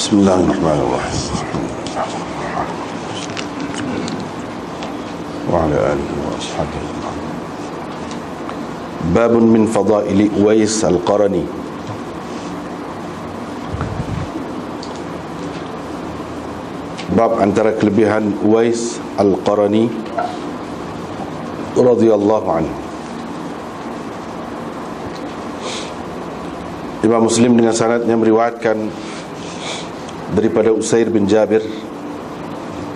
Bismillahirrahmanirrahim. Wa ala alihi wa ashabihi. Babun min fadaili Uwais al-Qarani. Bab antara kelebihan Uwais al-Qarani radhiyallahu anhu. Imam Muslim dengan sanadnya meriwayatkan daripada Usair bin Jabir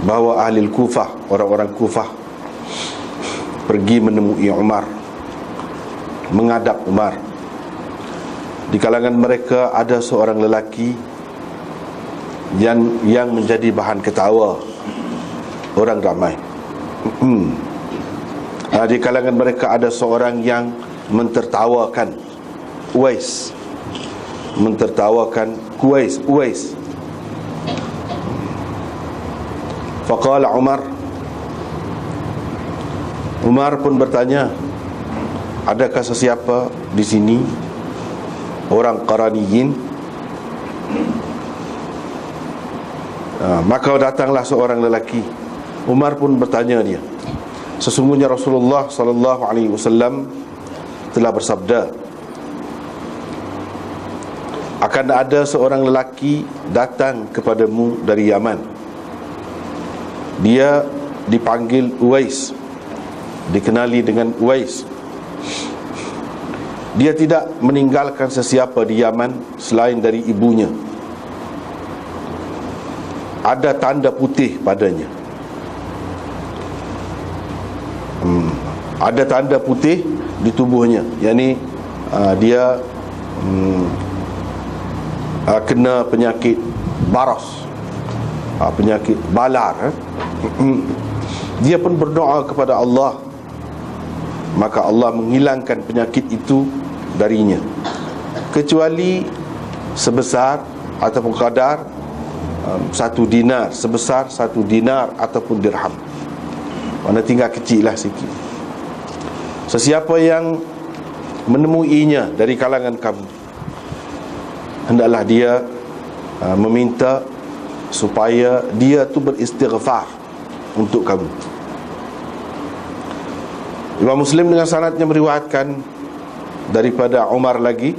bahawa ahli Kufah, orang-orang Kufah, pergi menemui Umar, menghadap Umar. Di kalangan mereka ada seorang lelaki yang menjadi bahan ketawa orang ramai. Di kalangan mereka ada seorang yang mentertawakan Uwais, mentertawakan Uwais. Faqala Umar pun bertanya, adakah sesiapa di sini orang Qaraniyin? Maka datanglah seorang lelaki. Umar pun bertanya dia, sesungguhnya Rasulullah sallallahu alaihi wasallam telah bersabda, akan ada seorang lelaki datang kepadamu dari Yaman. Dia dipanggil Uwais, dikenali dengan Uwais. Dia tidak meninggalkan sesiapa di Yaman selain dari ibunya. Ada tanda putih padanya. Ada tanda putih di tubuhnya, yakni dia kena penyakit baras, penyakit balar. Dia pun berdoa kepada Allah, maka Allah menghilangkan penyakit itu darinya, kecuali sebesar ataupun kadar 1 dinar, sebesar 1 dinar ataupun dirham. Mana tinggal kecil lah sikit. Sesiapa yang menemuinya dari kalangan kamu, hendaklah dia meminta supaya dia tu beristighfar untuk kamu. Imam Muslim dengan sanadnya meriwayatkan daripada Umar lagi.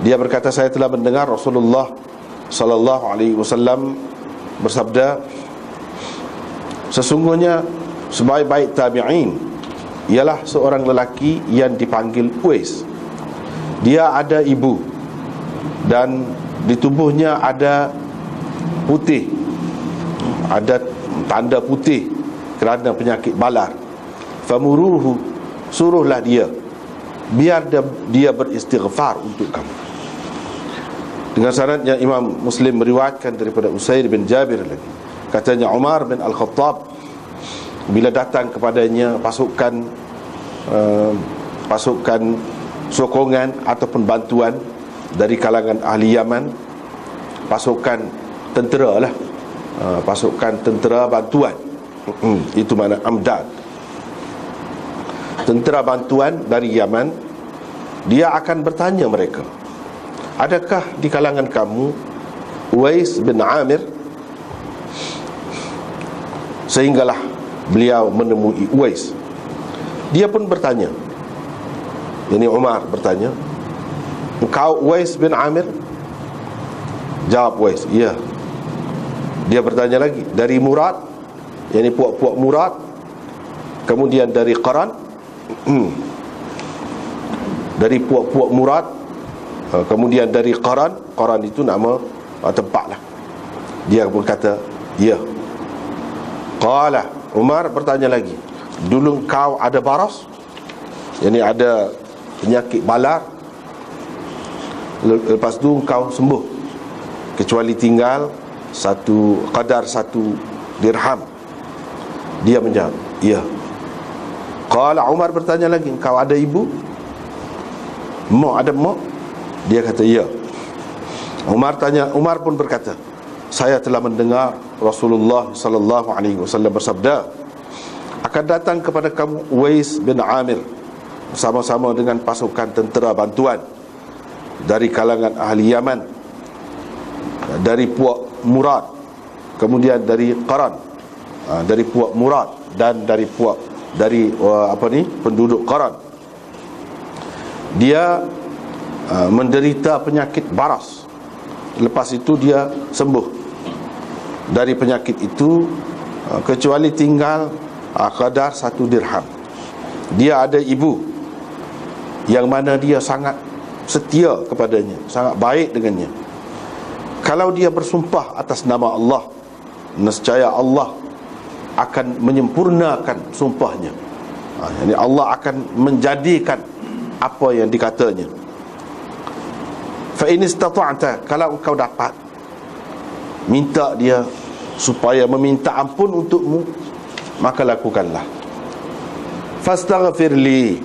Dia berkata, saya telah mendengar Rasulullah sallallahu alaihi wasallam bersabda, sesungguhnya sebaik-baik tabi'in ialah seorang lelaki yang dipanggil Uwais. Dia ada ibu dan di tubuhnya ada putih, ada tanda putih kerana penyakit balar. Famuruhu, suruhlah dia, biar dia beristighfar untuk kamu. Dengan sanadnya Imam Muslim meriwayatkan daripada Usair bin Jabir lagi. Katanya Umar bin Al-Khattab bila datang kepadanya pasukan sokongan ataupun bantuan dari kalangan ahli Yaman, pasukan tentera lah, pasukan tentera bantuan, itu mana amdad, tentera bantuan dari Yaman, dia akan bertanya mereka, adakah di kalangan kamu Uwais bin Amir? Sehinggalah beliau menemui Uwais. Dia pun bertanya, ini Umar bertanya, engkau Uwais bin Amir? Jawab Uwais, ya. Dia bertanya lagi, dari Murad, yakni puak-puak Murad, kemudian dari Qaran, dari puak-puak Murad, kemudian dari Qaran. Qaran itu nama tempat lah. Dia pun kata, ya. Qala, Umar bertanya lagi, dulu kau ada baras, yakni ada penyakit balar, lepas tu kau sembuh, kecuali tinggal kadar 1 dirham. Dia menjawab, ya. Qala, Umar bertanya lagi, kau ada ibu? Ada mak? Dia kata, ya. Umar pun berkata, saya telah mendengar Rasulullah sallallahu alaihi wasallam bersabda, akan datang kepada kamu Uwais bin Amir bersama-sama dengan pasukan tentera bantuan dari kalangan ahli Yaman. dari puak Murad, kemudian dari Qaran, dari puak Murad, dan dari penduduk Qaran. Dia menderita penyakit baras. Lepas itu dia sembuh dari penyakit itu, kecuali tinggal kadar 1 dirham. Dia ada ibu yang mana dia sangat setia kepadanya, sangat baik dengannya. Kalau dia bersumpah atas nama Allah, nescaya Allah akan menyempurnakan sumpahnya. Yani Allah akan menjadikan apa yang dikatanya. Fa in istata'ta, kalau engkau dapat, minta dia supaya meminta ampun untukmu, maka lakukanlah. Fastaghfir li,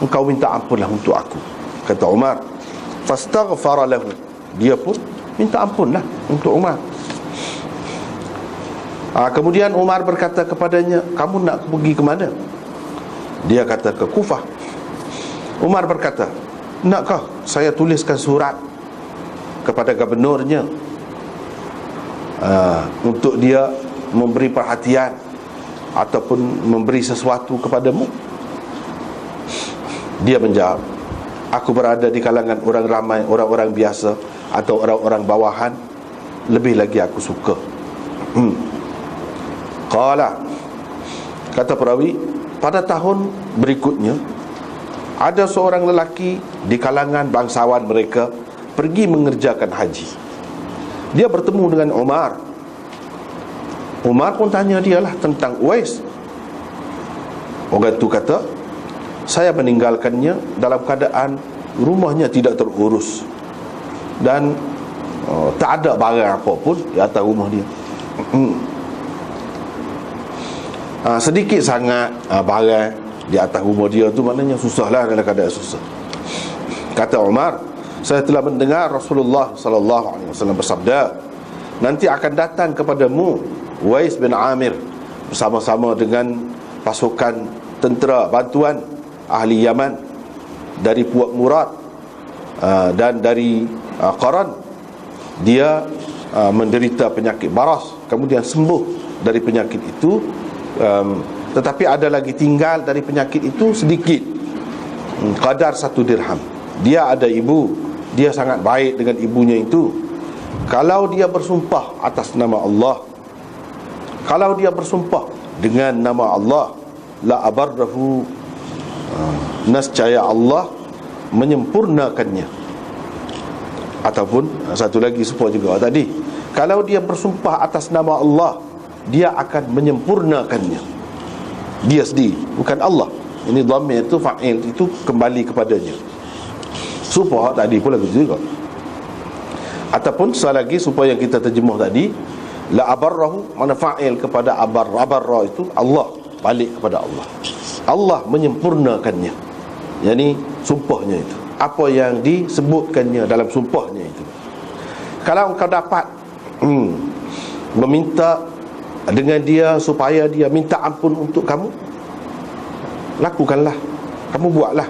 engkau minta ampunlah untuk aku, kata Umar. Fastaghfara lahu, dia pun minta ampunlah untuk Umar. Kemudian Umar berkata kepadanya, kamu nak pergi ke mana? Dia kata, ke Kufah. Umar berkata, nakkah saya tuliskan surat kepada gubernurnya untuk dia memberi perhatian ataupun memberi sesuatu kepadamu? Dia menjawab, aku berada di kalangan orang ramai, orang-orang biasa atau orang-orang bawahan, lebih lagi aku suka. Qala, kata perawi, pada tahun berikutnya ada seorang lelaki di kalangan bangsawan mereka pergi mengerjakan haji. Dia bertemu dengan Umar. Umar pun tanya dialah tentang Uwais. Orang itu kata, saya meninggalkannya dalam keadaan rumahnya tidak terurus dan tak ada barang apa pun di atas rumah dia. Sedikit sangat barang di atas rumah dia tu, maknanya susahlah, dalam keadaan susah. Kata Umar, saya telah mendengar Rasulullah sallallahu alaihi wasallam bersabda, nanti akan datang kepadamu Uwais bin Amir bersama-sama dengan pasukan tentera bantuan ahli Yaman dari puak Murad dan dari Qaran. Dia menderita penyakit baras, kemudian sembuh dari penyakit itu, tetapi ada lagi tinggal dari penyakit itu sedikit, kadar 1 dirham. Dia ada ibu, dia sangat baik dengan ibunya itu. Kalau dia bersumpah atas nama Allah, kalau dia bersumpah dengan nama Allah, la abarrahu, nescaya Allah menyempurnakannya. Ataupun satu lagi sumpah juga tadi, kalau dia bersumpah atas nama Allah, dia akan menyempurnakannya. Dia sendiri, bukan Allah. Ini dhamir itu, fa'il itu kembali kepadanya. Sumpah tadi pula begitu juga. Ataupun sekali lagi sumpah yang kita terjemah tadi, la abarrahu, mana fa'il kepada abarra itu Allah, balik kepada Allah. Allah menyempurnakannya. Yani sumpahnya itu, apa yang disebutkannya dalam sumpahnya itu. Kalau engkau dapat meminta dengan dia supaya dia minta ampun untuk kamu, lakukanlah, kamu buatlah.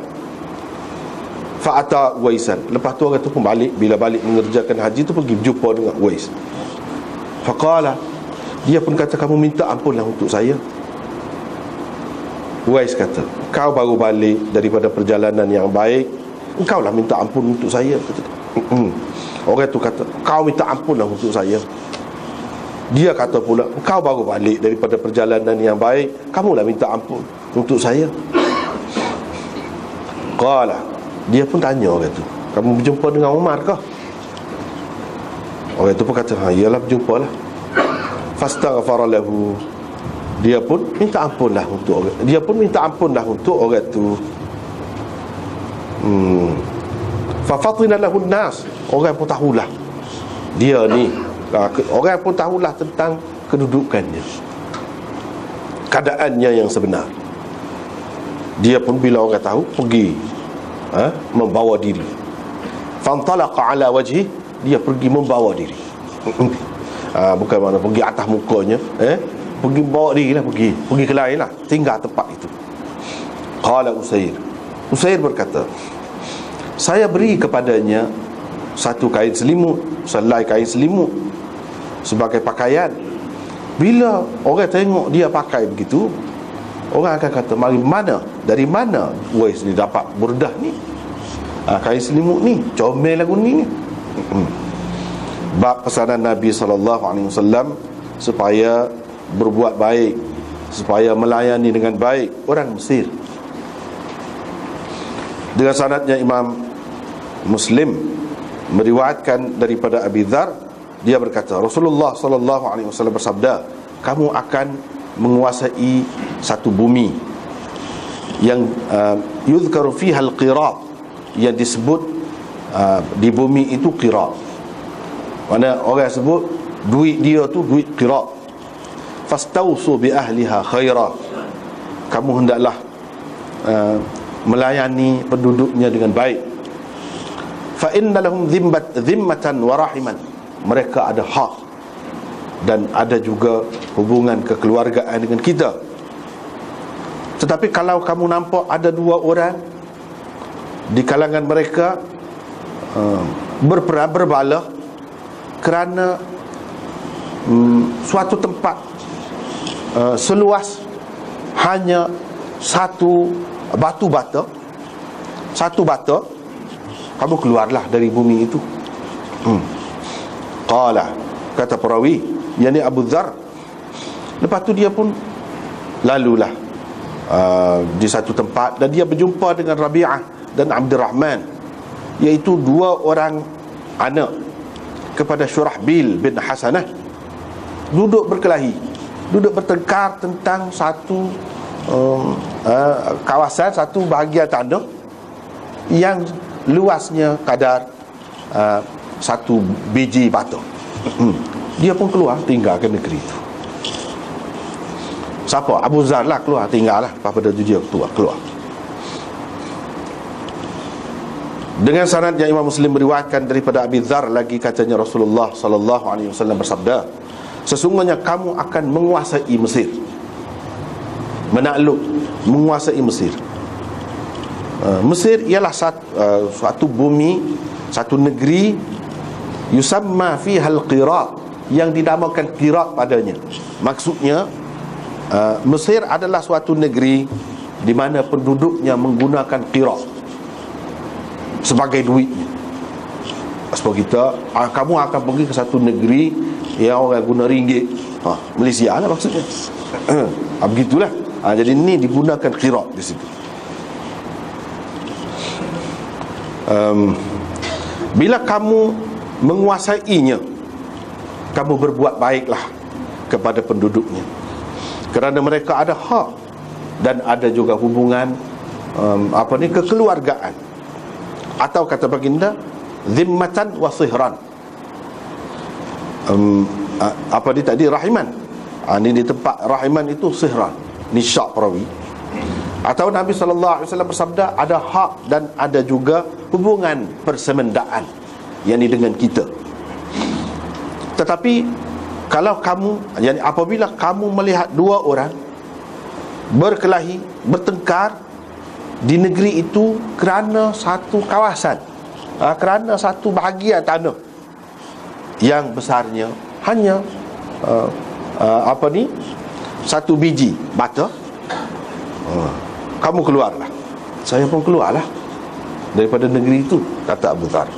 Fa'ata Uwaisan, lepas tu orang tu pun balik. Bila balik mengerjakan haji tu, pergi berjumpa dengan Uwais. Faqala, dia pun kata, kamu minta ampunlah untuk saya. Uwais kata, kau baru balik daripada perjalanan yang baik, engkau lah minta ampun untuk saya. Orang tu kata, kau minta ampunlah untuk saya. Dia kata pula, kau baru balik daripada perjalanan yang baik, kamulah minta ampun untuk saya. Qala, dia pun tanya orang tu, kamu berjumpa dengan Umar kah? Orang tu pun kata, iyalah berjumpalah. Fastaghfara lahu, dia pun minta ampunlah untuk orang, dia pun minta ampunlah untuk orang tu. Fafatina lahu nas, orang pun tahulah dia ni, orang pun tahulah tentang kedudukannya, keadaannya yang sebenar. Dia pun bila orang tahu, pergi membawa diri. Fantalaqa ala wajhi, dia pergi membawa diri. Bukan mana pergi atas mukanya, pergi bawa diri lah, pergi ke lain lah, tinggal tempat itu. Qala Usair berkata, saya beri kepadanya satu kain selimut, selai kain selimut sebagai pakaian. Bila orang tengok dia pakai begitu, orang akan kata, dari mana Uwais ni dapat burdah ni, kain selimut ni, comel lagu ni. Bab pesanan Nabi SAW supaya berbuat baik, supaya melayani dengan baik orang Mesir. Dengan sanadnya Imam Muslim meriwayatkan daripada Abi Dzar, dia berkata, Rasulullah SAW bersabda, kamu akan menguasai satu bumi yang yuzkaru fiha al-qirat, yang disebut di bumi itu qirat. Mana orang sebut duit dia tu duit qirat. Fastausu bi ahliha khaira, kamu hendaklah melayani penduduknya dengan baik. Fa inna lahum dhimmatan wa rahiman, mereka ada hak dan ada juga hubungan kekeluargaan dengan kita. Tetapi kalau kamu nampak ada dua orang di kalangan mereka berperang, berbalah kerana suatu tempat seluas hanya satu batu bata, kamu keluarlah dari bumi itu. Qala, kata perawi, yakni Abu Dzar. Lepas tu dia pun lalulah di satu tempat, dan dia berjumpa dengan Rabi'ah dan Abdurrahman, iaitu dua orang anak kepada Syurahbil bin Hasanah, duduk berkelahi, duduk bertengkar tentang satu kawasan, satu bahagian tanah yang luasnya kadar satu biji batu. Dia pun keluar tinggalkan negeri itu. Siapa? Abu Dzar lah keluar, tinggal lah. Pada tu dia keluar. Dengan sanad yang Imam Muslim meriwayatkan daripada Abi Dzar lagi, katanya Rasulullah SAW bersabda, sesungguhnya kamu akan menguasai Mesir, menakluk, menguasai Mesir. Mesir ialah suatu bumi, satu negeri, yusamma fiha al-qirat, yang dinamakan qirat padanya. Maksudnya Mesir adalah suatu negeri di mana penduduknya menggunakan qirat sebagai duitnya. Sebab kita, kamu akan pergi ke satu negeri yang orang guna ringgit, Malaysia lah maksudnya. Begitulah. Jadi ini digunakan qirat di situ. Bila kamu menguasainya, kamu berbuat baiklah kepada penduduknya, kerana mereka ada hak dan ada juga hubungan kekeluargaan. Atau kata baginda, zimmatan wa sihran, tadi rahiman. Ini di tempat rahiman itu sihran, ni syak perawi. Atau Nabi SAW bersabda, ada hak dan ada juga hubungan persemendaan, yakni dengan kita. Tetapi kalau kamu, yakni apabila kamu melihat dua orang berkelahi, bertengkar di negeri itu kerana satu kawasan, kerana satu bahagian tanah yang besarnya hanya satu biji bata, kamu keluarlah. Saya pun keluarlah daripada negeri itu, kata Abu Dzar.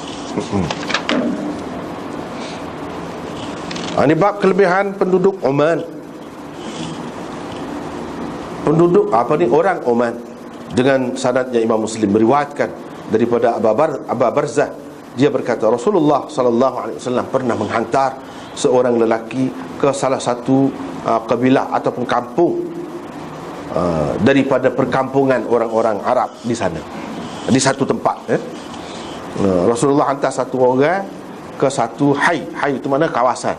Ini bab kelebihan penduduk Oman. Penduduk orang Oman, dengan sanadnya Imam Muslim meriwayatkan daripada Abu Barzah, dia berkata, Rasulullah SAW pernah menghantar seorang lelaki ke salah satu kabilah ataupun kampung daripada perkampungan orang-orang Arab di sana, di satu tempat. Rasulullah hantar satu orang ke satu hai itu mana kawasan,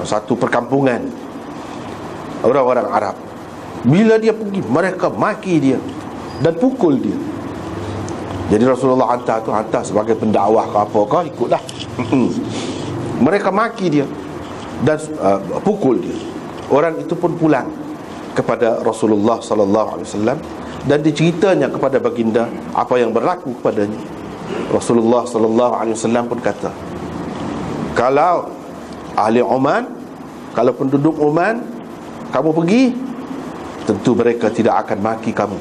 satu perkampungan orang-orang Arab. Bila dia pergi, mereka maki dia dan pukul dia. Jadi Rasulullah hantar sebagai pendakwah ke apa ke, ikutlah. Mereka maki dia dan pukul dia. Orang itu pun pulang kepada Rasulullah SAW dan diceritanya kepada baginda apa yang berlaku kepadanya. Rasulullah sallallahu alaihi wasallam pun kata, kalau ahli Oman, kalau penduduk Oman kamu pergi, tentu mereka tidak akan maki kamu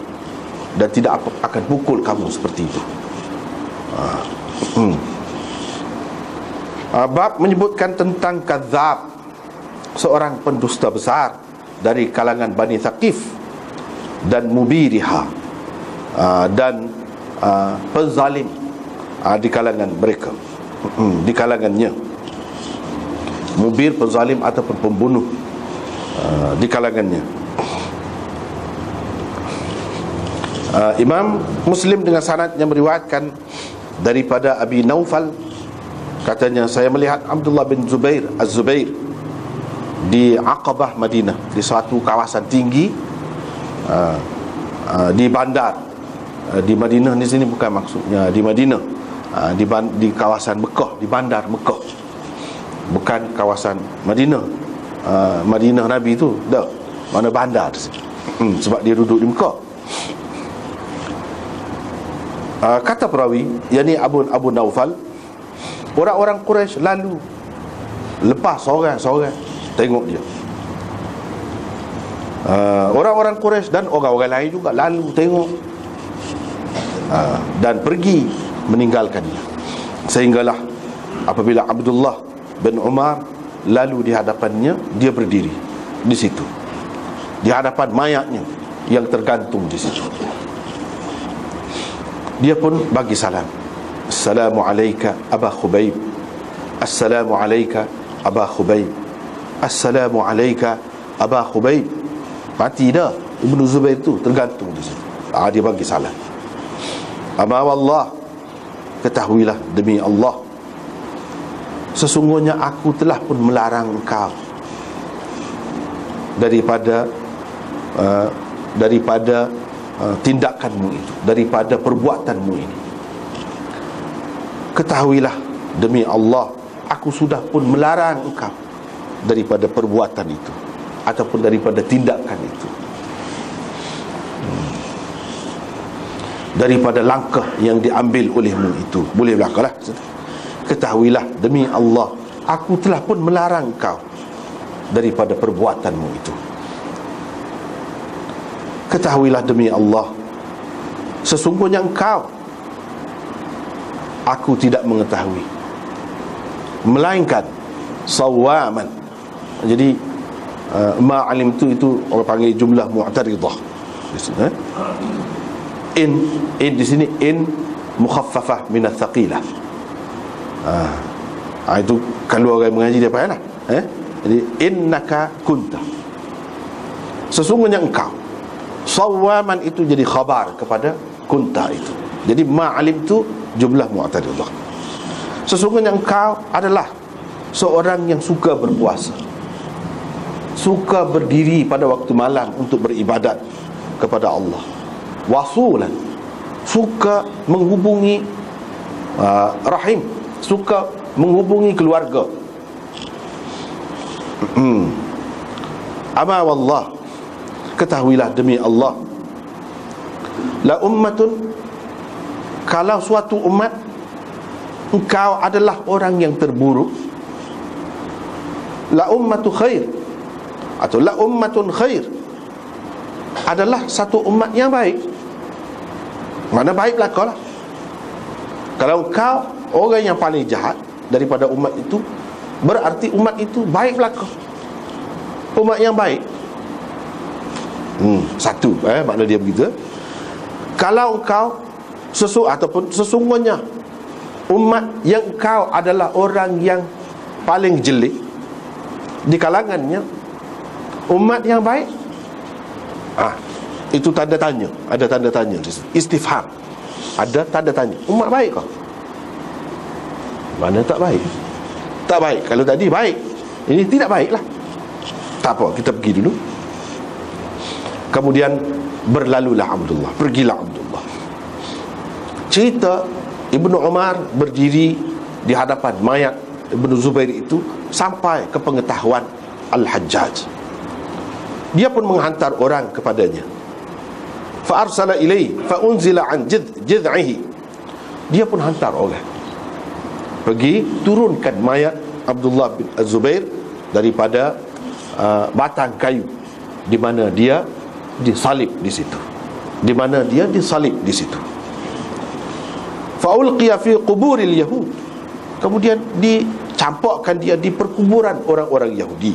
dan tidak akan pukul kamu seperti itu. Bab menyebutkan tentang kadzab, seorang pendusta besar dari kalangan Bani Thaqif, dan mubiriha, dan penzalim di kalangan mereka, di kalangannya. Mubir, penzalim ataupun pembunuh di kalangannya. Imam Muslim dengan sanad yang meriwayatkan daripada Abi Naufal, katanya, saya melihat Abdullah bin Zubair Az-Zubair di Aqabah Madinah, di suatu kawasan tinggi di bandar. Di Madinah di sini bukan maksudnya di Madinah, di kawasan Mekah, di bandar Mekah, bukan kawasan Madinah. Madinah Nabi itu dah mana bandar sebab dia duduk di Mekah. Kata perawi, yakni Abu Naufal, orang-orang Quraisy lalu lepas seorang-seorang tengok dia. Orang-orang Quraisy dan orang-orang lain juga lalu tengok, dan pergi meninggalkannya. Sehinggalah apabila Abdullah bin Umar lalu di hadapannya, dia berdiri di situ, di hadapan mayatnya yang tergantung di situ. Dia pun bagi salam. Assalamu alayka Aba Khubayb, Assalamu alayka Aba Khubayb, Assalamu alayka Aba Khubayb. Mati dah Ibnu Zubair tu, tergantung di situ. Dia bagi salam. Ama wallah, ketahuilah demi Allah, sesungguhnya aku telah pun melarang engkau daripada tindakanmu itu, daripada perbuatanmu ini. Ketahuilah demi Allah, aku sudah pun melarang engkau daripada perbuatan itu ataupun daripada tindakan itu, daripada langkah yang diambil olehmu itu. Boleh belakalah. Ketahuilah demi Allah, aku telah pun melarang engkau daripada perbuatanmu itu. Ketahuilah demi Allah, sesungguhnya engkau, aku tidak mengetahui, melainkan sawaman. Jadi ma'alim itu orang panggil jumlah mu'taridah di sini. In di sini in mukhaffafah min ats-tsaqilah. Itu kalau orang mengaji dia faham lah. Jadi innaka kunta, sesungguhnya engkau. Sawaman itu jadi khabar kepada kunta itu. Jadi ma'alim itu jumlah mu'taridah. Sesungguhnya engkau adalah seorang yang suka berpuasa, suka berdiri pada waktu malam untuk beribadat kepada Allah, wasulan, suka menghubungi rahim, suka menghubungi keluarga. Ama wallah, ketahuilah demi Allah, la ummatun, kalau suatu umat engkau adalah orang yang terburuk, la ummatu khair atau la ummatun khair, adalah satu umat yang baik. Mana baiklah kau lah. Kalau kau orang yang paling jahat daripada umat itu, berarti umat itu baiklah kau, umat yang baik. Satu makna dia begitu. Kalau engkau ataupun sesungguhnya umat yang engkau adalah orang yang paling jelek di kalangannya, umat yang baik, itu tanda tanya. Ada tanda tanya, istifham, ada tanda tanya. Umat baik kau? Mana tak baik? Tak baik. Kalau tadi baik, ini tidak baiklah. Tak apa, kita pergi dulu. Kemudian berlalulah Abdullah, pergilah Abdullah. Cerita Ibnu Umar berdiri di hadapan mayat Ibnu Zubair itu sampai ke pengetahuan Al-Hajjaj. Dia pun menghantar orang kepadanya. Fa arsala ilaihi fa unzila an jid'ihi dia pun hantar orang pergi turunkan mayat Abdullah bin Az-Zubair daripada batang kayu di mana dia disalib di situ. Faulqiya fi quburil yahud. Kemudian dicampakkan dia di perkuburan orang-orang Yahudi.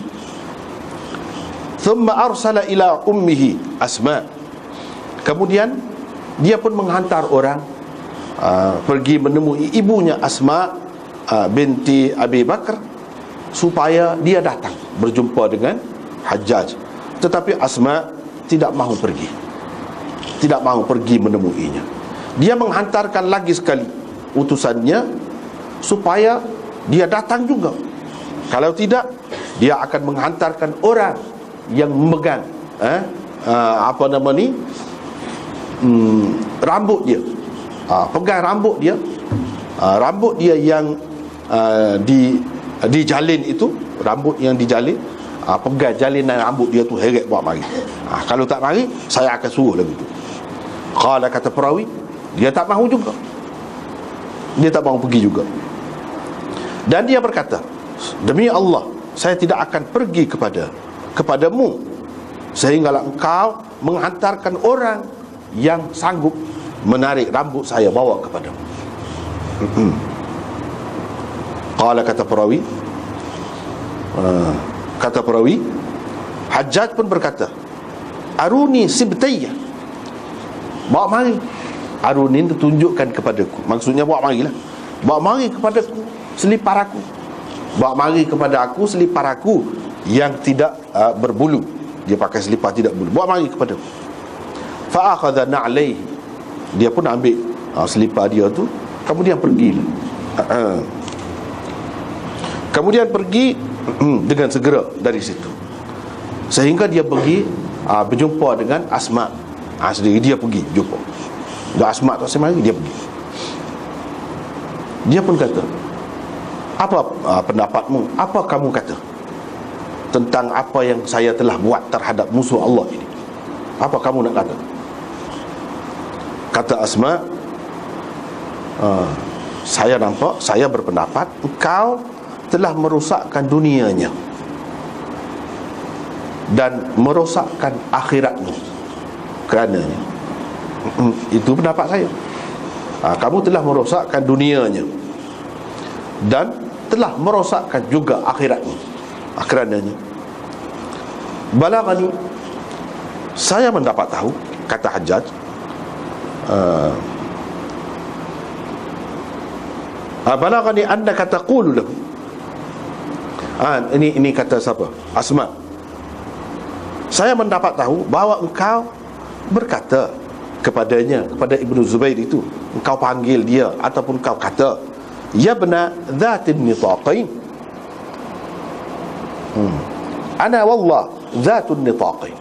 Thumma arsala ila ummihi Asma. Kemudian dia pun menghantar orang pergi menemui ibunya Asma binti Abi Bakar supaya dia datang berjumpa dengan Hajjaj. Tetapi Asma tidak mahu pergi menemuinya. Dia menghantarkan lagi sekali utusannya supaya dia datang juga. Kalau tidak, dia akan menghantarkan orang yang memegang rambut dia, pegang rambut dia, rambut dia yang dijalin itu, rambut yang dijalin, pegang jalinan rambut dia tu, heret bawa mari. Kalau tak mari, saya akan suruh lagi tu. Qala, kata perawi, dia tak mahu juga, dia tak mahu pergi juga. Dan dia berkata, demi Allah, saya tidak akan pergi kepadamu sehinggalah engkau menghantarkan orang yang sanggup menarik rambut saya bawa kepadamu. Qala, kata perawi, Hajjaj pun berkata, aruni sibtayya, bawa mari. Aruni itu tunjukkan kepadaku, maksudnya bawa marilah, bawa mari kepadaku selipar aku, bawa mari kepada aku selipar aku yang tidak berbulu. Dia pakai selipar tidak berbulu, bawa mari kepadaku. Fa akhadha na'layhi, dia pun ambil selipar dia tu, kemudian pergi. Kemudian pergi dengan segera dari situ, sehingga dia pergi berjumpa dengan Asma. Sendiri dia pergi jumpa. Dah Asma tak semari, dia pergi. Dia pun kata, apa pendapatmu? Apa kamu kata tentang apa yang saya telah buat terhadap musuh Allah ini? Apa kamu nak kata? Kata Asma, saya berpendapat engkau telah merosakkan dunianya dan merosakkan akhiratmu kerananya. Itu pendapat saya. Kamu telah merosakkan dunianya dan telah merosakkan juga akhiratmu kerananya. Balagani, saya mendapat tahu, kata Hajjaj, balagani annaka taqulu lahu. Ini kata siapa? Asma. Saya mendapat tahu bahawa engkau berkata kepadanya, kepada Ibnu Zubair itu, engkau panggil dia ataupun engkau kata, ya bna dhatin nitaqain, ana wallah dhatun nitaqain.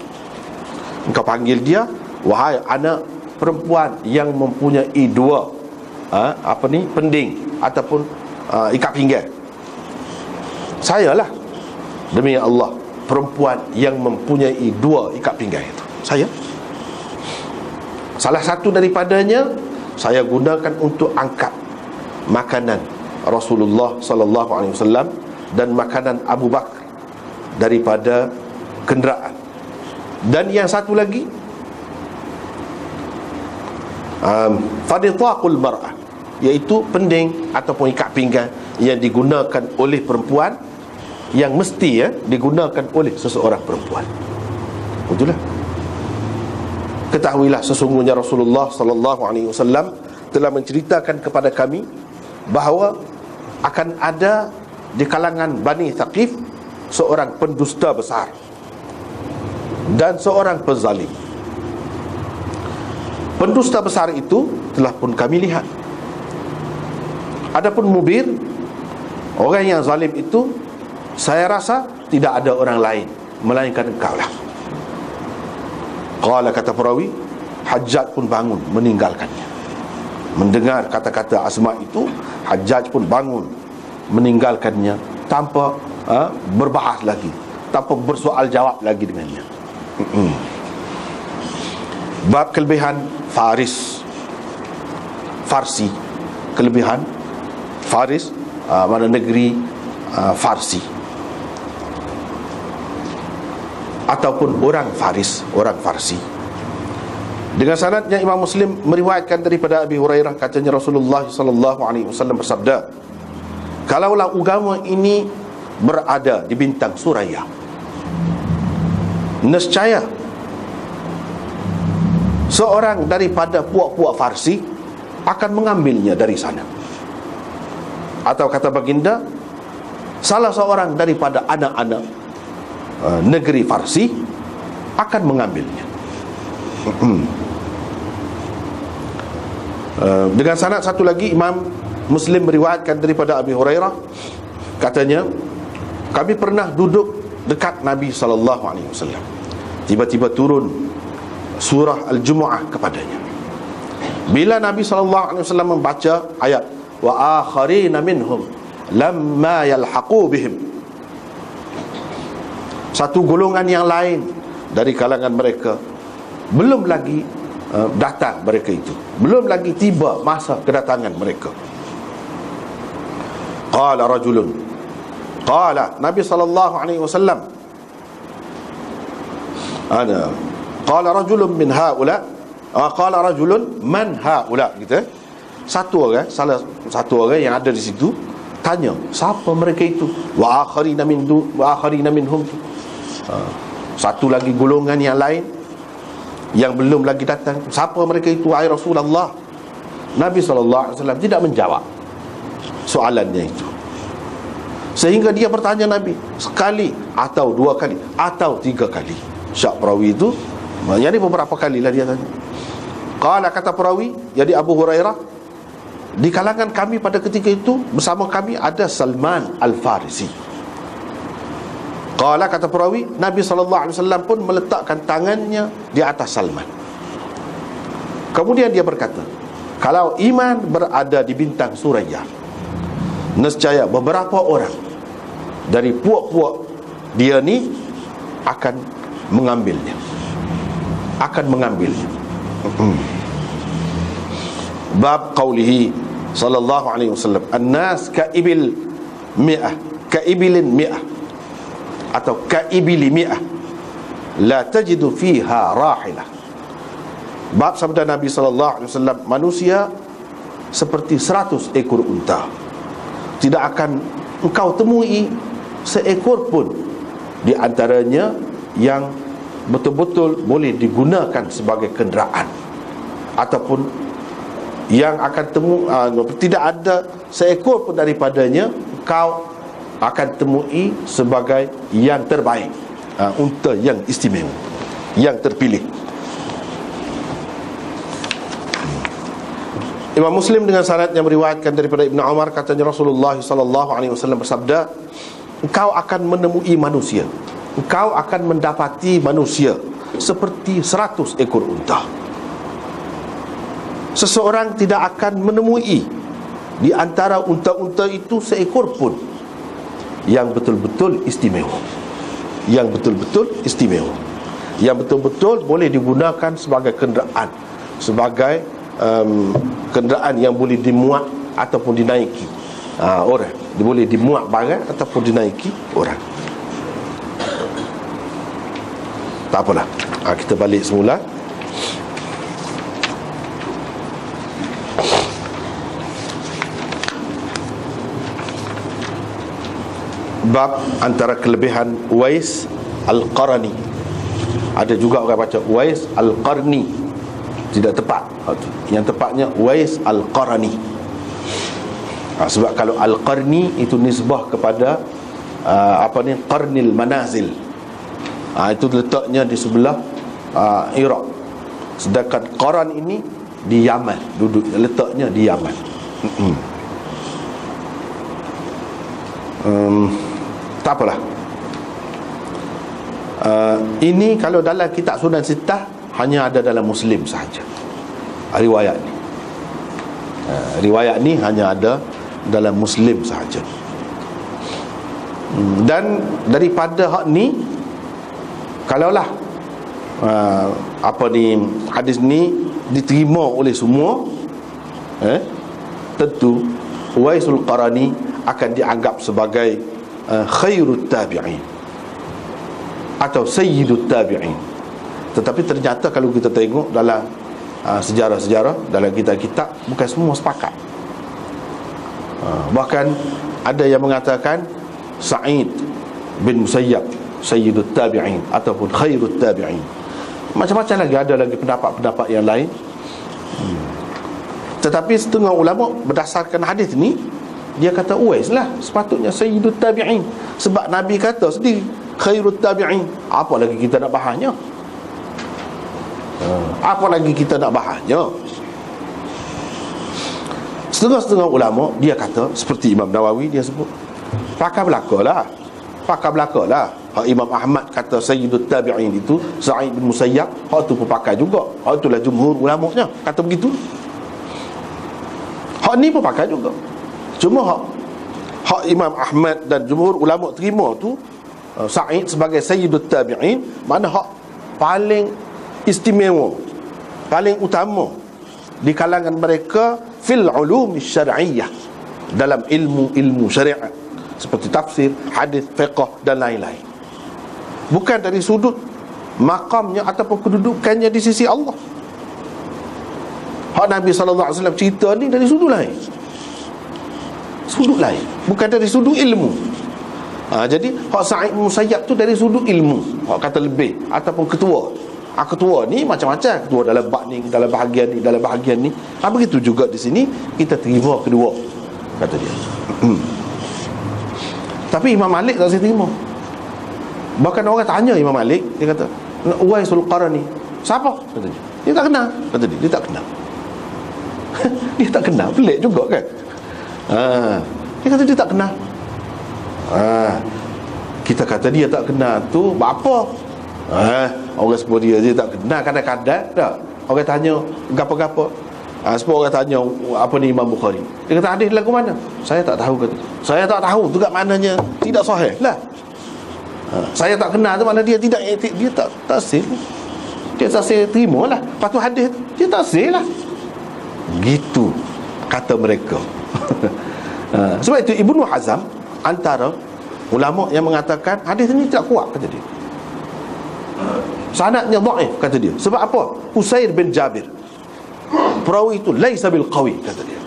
Engkau panggil dia, wahai anak perempuan yang mempunyai dua pending ataupun ikat pinggang. Saya lah, demi Allah, perempuan yang mempunyai dua ikat pinggang itu. Saya, salah satu daripadanya saya gunakan untuk angkat makanan Rasulullah sallallahu alaihi wasallam dan makanan Abu Bakar daripada kenderaan. Dan yang satu lagi, faditaqul mar'ah, iaitu pending ataupun ikat pinggang yang digunakan oleh perempuan, yang mesti digunakan oleh seseorang perempuan. Itulah. Ketahuilah sesungguhnya Rasulullah sallallahu alaihi wasallam telah menceritakan kepada kami bahawa akan ada di kalangan Bani Thaqif seorang pendusta besar dan seorang pezalim. Pendusta besar itu telah pun kami lihat. Adapun mubir, orang yang zalim itu, saya rasa tidak ada orang lain melainkan engkau lah. Qala, kata perawi, Hajjaj pun bangun meninggalkannya. Mendengar kata-kata Asma itu, Hajjaj pun bangun meninggalkannya tanpa berbahas lagi, tanpa bersoal jawab lagi dengannya. Bab kelebihan Farsi kelebihan Faris, mana negeri Farsi, ataupun orang Faris, orang Farsi. Dengan sanadnya Imam Muslim meriwayatkan daripada Abi Hurairah, katanya Rasulullah sallallahu alaihi wasallam bersabda, kalaulah agama ini berada di bintang Suraya, nescaya seorang daripada puak-puak Farsi akan mengambilnya dari sana. Atau kata baginda, salah seorang daripada anak-anak negeri Farsi akan mengambilnya. Dengan sanad satu lagi, Imam Muslim meriwayatkan daripada Abi Hurairah, katanya, kami pernah duduk dekat Nabi SAW. Tiba-tiba turun surah Al-Jumu'ah kepadanya. Bila Nabi SAW membaca ayat wa akharina minhum lamma yalhaqu bihim, satu golongan yang lain dari kalangan mereka belum lagi datang mereka itu, belum lagi tiba masa kedatangan mereka. Qala rajulun, qala Nabi sallallahu alaihi wasallam, ana qala rajulun min haula, qala rajulun man haula, gitu. Satu orang, salah satu orang yang ada di situ tanya, siapa mereka itu? Wa akharina minhum. Satu lagi golongan yang lain yang belum lagi datang, siapa mereka itu wahai Rasulullah? Nabi SAW tidak menjawab soalannya itu, sehingga dia bertanya Nabi sekali atau dua kali atau tiga kali. Syak perawi itu, jadi beberapa kali lah dia tanya. Qala, kata perawi, jadi Abu Hurairah, di kalangan kami pada ketika itu bersama kami ada Salman Al-Farisi. Qala, kata perawi, Nabi SAW pun meletakkan tangannya di atas Salman. Kemudian dia berkata, kalau iman berada di bintang Suraya, nescaya beberapa orang dari puak-puak dia ni akan mengambilnya, Bab qawlihi sallallahu alaihi wasallam, an-nas ka'ibil mi'ah, ka'ibilin mi'ah, atau ka'ibili mi'ah, la tajidu fiha rahilah. Bab sabda Nabi sallallahu alaihi wasallam, manusia seperti 100 ekor unta, tidak akan engkau temui seekor pun di antaranya yang betul-betul boleh digunakan sebagai kenderaan, ataupun yang akan tidak ada seekor pun daripadanya kau akan temui sebagai yang terbaik, unta yang istimewa, yang terpilih. Imam Muslim dengan sanad yang meriwayatkan daripada Ibnu Umar, katanya Rasulullah sallallahu alaihi wasallam bersabda, engkau akan menemui manusia, engkau akan mendapati manusia seperti 100 ekor unta. Seseorang tidak akan menemui di antara unta-unta itu seekor pun yang betul-betul istimewa, yang betul-betul istimewa, yang betul-betul boleh digunakan sebagai kenderaan, sebagai kenderaan yang boleh dimuat ataupun dinaiki orang, boleh dimuat barang ataupun dinaiki orang. Tak apalah, kita balik semula. Bab antara kelebihan Uwais Al-Qarni. Ada juga orang baca Uwais Al-Qarni, tidak tepat. Yang tepatnya Uwais Al-Qarni. Sebab kalau Al-Qarni itu nisbah kepada Qarnil Manazil. Itu letaknya di sebelah Iraq. Sedangkan Qaran ini di Yaman, duduknya, letaknya di Yaman. Tak apalah. Ini kalau dalam kitab Sunan Sittah hanya ada dalam Muslim sahaja riwayat ni. Riwayat ni hanya ada dalam Muslim sahaja. Dan daripada hak ni, kalaulah hadis ni diterima oleh semua, tentu Uwaisul Qarani akan dianggap sebagai khairut tabi'in atau sayyidut tabi'in. Tetapi ternyata kalau kita tengok dalam sejarah-sejarah, dalam kitab-kitab, bukan semua sepakat. Bahkan ada yang mengatakan Sa'id bin Musayyab sayyidut tabi'in ataupun khairut tabi'in. Macam-macam lagi, ada lagi pendapat-pendapat yang lain. Tetapi setengah ulama berdasarkan hadis ni, dia kata Uwais lah sepatutnya sayyidut tabi'in, sebab Nabi kata sendiri khairut tabi'in. Apa lagi kita nak bahasnya? Apa lagi kita nak bahasnya? Setengah-setengah ulama dia kata, seperti Imam Nawawi, dia sebut pakar belaka lah. Imam Ahmad kata sayyidut tabi'in itu Sa'id bin Musayyab, hak tu pun pakai juga. Hak itulah jumhur ulamanya kata begitu. Hak ni pun pakai juga. Cuma hak Imam Ahmad dan jumhur ulama terima tu Sa'id sebagai sayyidut tabi'in, mana hak paling istimewa, paling utama di kalangan mereka fil ulum syar'iyyah, dalam ilmu syariat seperti tafsir, hadis, fiqh dan lain-lain. Bukan dari sudut makamnya ataupun kedudukannya di sisi Allah. Hak Nabi SAW cerita ni dari sudut lain, bukan dari sudut ilmu. Jadi hak Sa'id bin Musayyab tu dari sudut ilmu, hak kata lebih, ataupun ketua ni macam-macam, ketua dalam bab ni, dalam bahagian ni, dalam bahagian ni. Begitu juga di sini kita terima kedua, kata dia. Tapi Imam Malik tak saya terima. Bahkan orang tanya Imam Malik, dia kata Uwaisul Qarani siapa? Kata dia tak kenal. Kata dia tak kenal. Dia tak kenal, pelik juga kan. Dia kata dia tak kenal. Kita kata dia tak kenal tu apa? Orang sebut dia tak kenal. Kadang-kadang tak, orang tanya gapa-gapa, sebab orang tanya apa ni Imam Bukhari, dia kata hadis lagu mana? Saya tak tahu, kata. Saya tak tahu tu kat maknanya tidak sahih lah. Saya tak kenal tu mana dia tidak, dia tak sahih. Dia tak sahih, terima lah. Lepas tu hadis dia tak sahih lah. Gitu kata mereka. Sebab itu Ibnu Hazm antara ulama yang mengatakan hadis ni tak kuat, kata dia. Sanadnya dhaif, kata dia. Sebab apa? Usair bin Jabir, perawi itu laisa bil qawi, kata dia.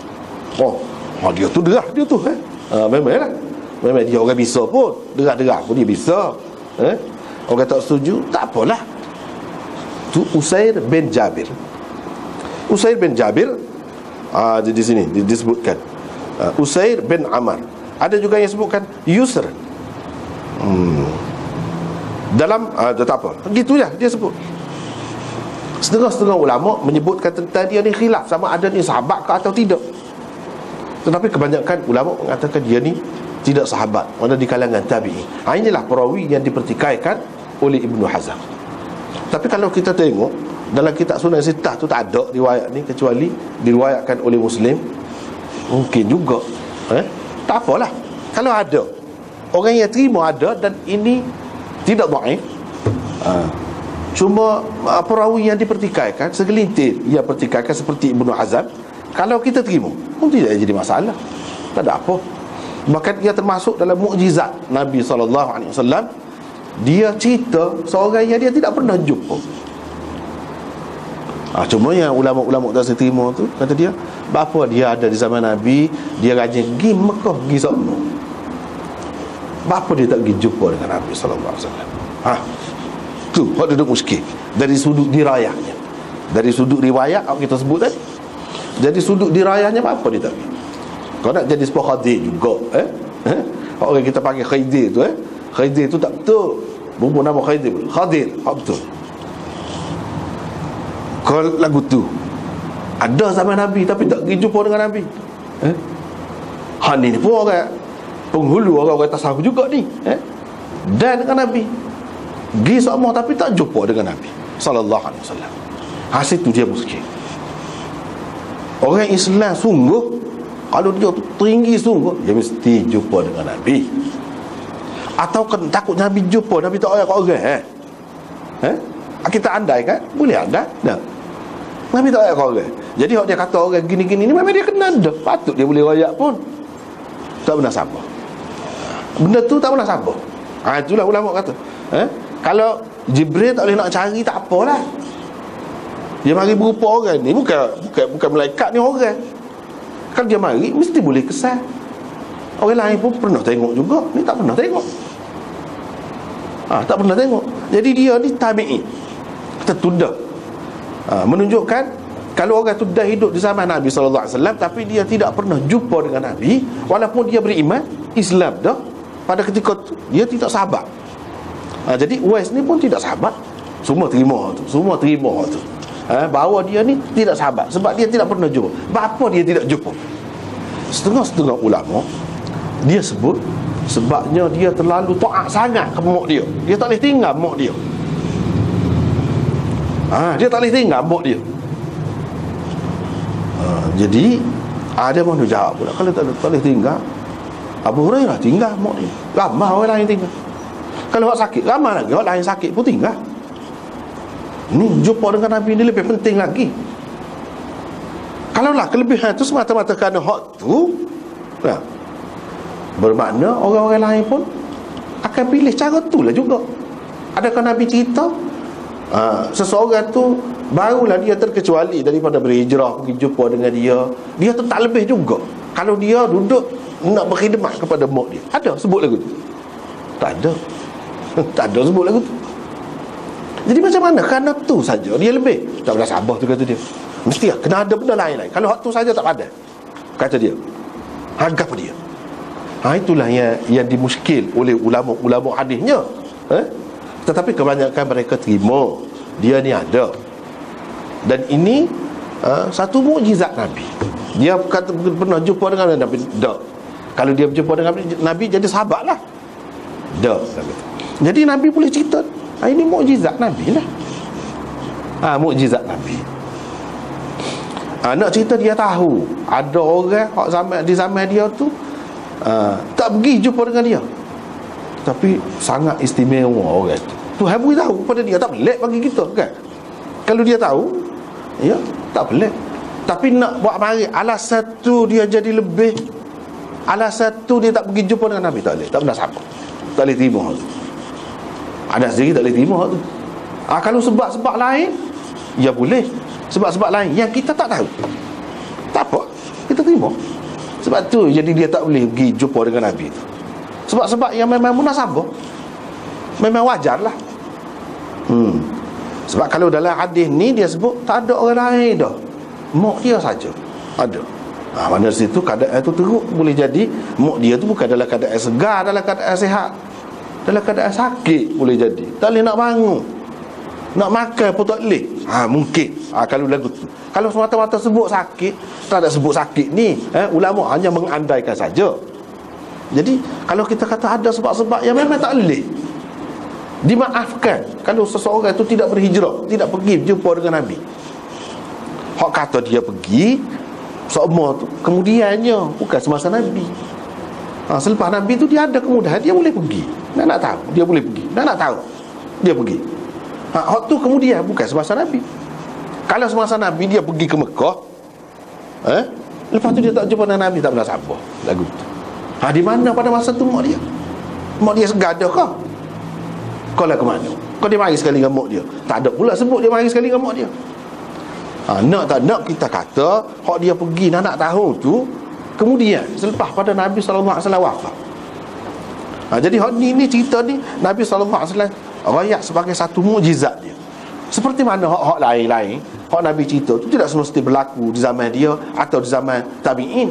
Dia tu derah dia tu. Memanglah. Memang dia orang bisa pun, derah-derah pun dia bisa. Orang tak setuju, tak apalah. Tu Usair bin Jabir. Usair bin Jabir di sini disebutkan Usair bin Amr. Ada juga yang sebutkan Yusr. Dalam tak apa, gitulah dia sebut. Setengah-setengah ulama menyebutkan tentang dia ni khilaf, sama ada ni sahabat ke atau tidak. Tetapi kebanyakan ulama mengatakan dia ni tidak sahabat, mana di kalangan tabi'in. Inilah perawi yang dipertikaikan oleh Ibnu Hazm. Tapi kalau kita tengok dalam kitab Sunan Sittah tu tak ada riwayat ni, kecuali diriwayatkan oleh Muslim. Mungkin juga tak apalah. Kalau ada orang yang terima ada, dan ini tidak dhaif. Cuma perawi yang dipertikaikan, segelintir yang pertikaikan seperti Ibnu Hazm, kalau kita terima pun tidak jadi masalah, tak ada apa. Bahkan ia termasuk dalam mukjizat Nabi SAW. Dia cerita seorang yang dia tidak pernah jumpa. Cuma yang ulama-ulama tak terima tu, kata dia, bapa dia ada di zaman Nabi, dia rajin pergi Mekah, pergi sana. Bapa dia tak pergi jumpa dengan Nabi SAW. Tu hak duduk muskil dari sudut dirayahnya, dari sudut riwayat kita sebut tadi. Jadi sudut dirayahnya apa dia tak pergi. Kau nak jadi sebuah khadir juga orang kita panggil khadir tu khadir tu tak betul, bukan nama khadir, khadir betul. Kalau lagu tu ada zaman Nabi tapi tak pergi jumpa dengan Nabi, ni pun orang penghulu, orang tasawuf juga ni, dan dengan Nabi pergi sama tapi tak jumpa dengan Nabi sallallahu alaihi wasallam. Hasil tu dia muskil. Orang Islam sungguh, kalau dia tinggi sungguh, dia mesti jumpa dengan Nabi. Atau kan takut Nabi jumpa, Nabi tak orang kat orang. Kita andai kan? Boleh andai. Dah. Nabi tak royak orang. Jadi hak dia kata orang gini-gini ni memang dia kena dah. Patut dia boleh royak pun. Tak pernah sabar. Benda tu tak pernah sabar. Itulah ulama kata. Kalau Jibril tak boleh nak cari, tak apalah. Dia mari berupa orang ni bukan malaikat ni, orang. Kalau dia mari mesti boleh kesan. Orang lain pun pernah tengok juga. Ni tak pernah tengok. Tak pernah tengok. Jadi dia ni tabi'in, tertunda. Menunjukkan kalau orang tu dah hidup di zaman Nabi SAW, tapi dia tidak pernah jumpa dengan Nabi, walaupun dia beriman Islam dah, pada ketika tu dia tidak sabar. Jadi Uwais ni pun tidak sabar. Semua terima tu. Bahawa dia ni tidak sabar sebab dia tidak pernah jumpa. Bapa dia tidak jumpa. Setengah-setengah ulama dia sebut sebabnya dia terlalu taat sangat ke mak dia. Dia tak boleh tinggal mak dia. Dia tak boleh tinggal mak dia. Jadi ada mana jawab pula, kalau tak boleh tinggal, Abu Hurairah tinggal mak dia. Ramai orang lain tinggal. Kalau orang sakit, ramai lagi orang lain sakit pun tinggal. Ni jumpa dengan Nabi ni lebih penting lagi. Kalaulah kelebihan tu semata-mata kerana hak tu, bermakna orang-orang lain pun akan pilih cara tu lah juga. Adakah Nabi cerita seseorang tu barulah dia terkecuali daripada berhijrah pergi jumpa dengan dia tu tak lebih juga kalau dia duduk nak berkhidmat kepada mak dia? Ada sebut lagu tu? Tak ada. Tak ada sebut lagu tu. Jadi macam mana? Kerana tu saja dia lebih. Tak boleh sabar tu kata dia. Mesti kena ada benda lain. Kalau hak tu saja tak ada, kata dia, harga apa dia. Itulah yang dimuskil oleh ulama hadisnya. Tetapi kebanyakan mereka terima dia ni ada. Dan ini satu mukjizat Nabi. Dia kata pernah jumpa dengan Nabi. Tak. Kalau dia berjumpa dengan Nabi jadi sahabat lah. Tak. Jadi Nabi boleh cerita. Ini mukjizat Nabi lah. Mukjizat Nabi. Nak cerita dia tahu ada orang di zaman dia tu tak pergi jumpa dengan dia, tapi sangat istimewa orang tu. Tuhan beritahu kepada dia, tak pelik bagi kita kan. Kalau dia tahu, ya, tak pelik. Tapi nak buat mari alasan tu dia jadi lebih, alasan tu dia tak pergi jumpa dengan Nabi, tak boleh. Tak pernah sabar. Tak boleh terima tu. Ada sendiri tak boleh terima tu. Kalau sebab-sebab lain, ya boleh. Sebab-sebab lain yang kita tak tahu, tak apa, kita terima. Sebab tu jadi dia tak boleh pergi jumpa dengan Nabi tu. Sebab-sebab yang memang munasabah, memang wajar lah. Sebab kalau dalam hadis ni dia sebut tak ada orang lain dah, mak dia saja ada. Mana situ keadaan tu teruk. Boleh jadi mak dia tu bukan dalam keadaan segar, dalam keadaan sihat, dalam keadaan sakit. Boleh jadi tak boleh nak bangun, nak makan pun tak boleh. Mungkin kalau lagu tu. Kalau semata-mata sebut sakit, tak ada sebut sakit ni, ulama hanya mengandaikan saja. Jadi kalau kita kata ada sebab-sebab yang memang tak boleh, dimaafkan. Kalau seseorang itu tidak berhijrah, tidak pergi jumpa dengan Nabi, hak kata dia pergi semua tu kemudiannya, bukan semasa Nabi. Selepas Nabi tu dia ada kemudahan, dia boleh pergi. Nak tahu, dia boleh pergi. Nak tahu, dia pergi. Hak tu kemudian, bukan semasa Nabi. Kalau semasa Nabi dia pergi ke Mekah, lepas tu dia tak jumpa dengan Nabi, tak pernah sabar lagu tu. Di mana pada masa tu mak dia? Mak dia segadah kah? Kau lah ke mana? Kau dia mari sekali dengan mak dia? Tak ada pula sebut dia mari sekali dengan mak dia. Nak tak nak kita kata hak dia pergi nak tahu tu kemudian selepas pada Nabi SAW wafat. Jadi hak ni cerita ni Nabi SAW rakyat sebagai satu mukjizat dia. Seperti mana hak lain-lain, hak Nabi cerita tu tidak semesti berlaku di zaman dia atau di zaman tabi'in.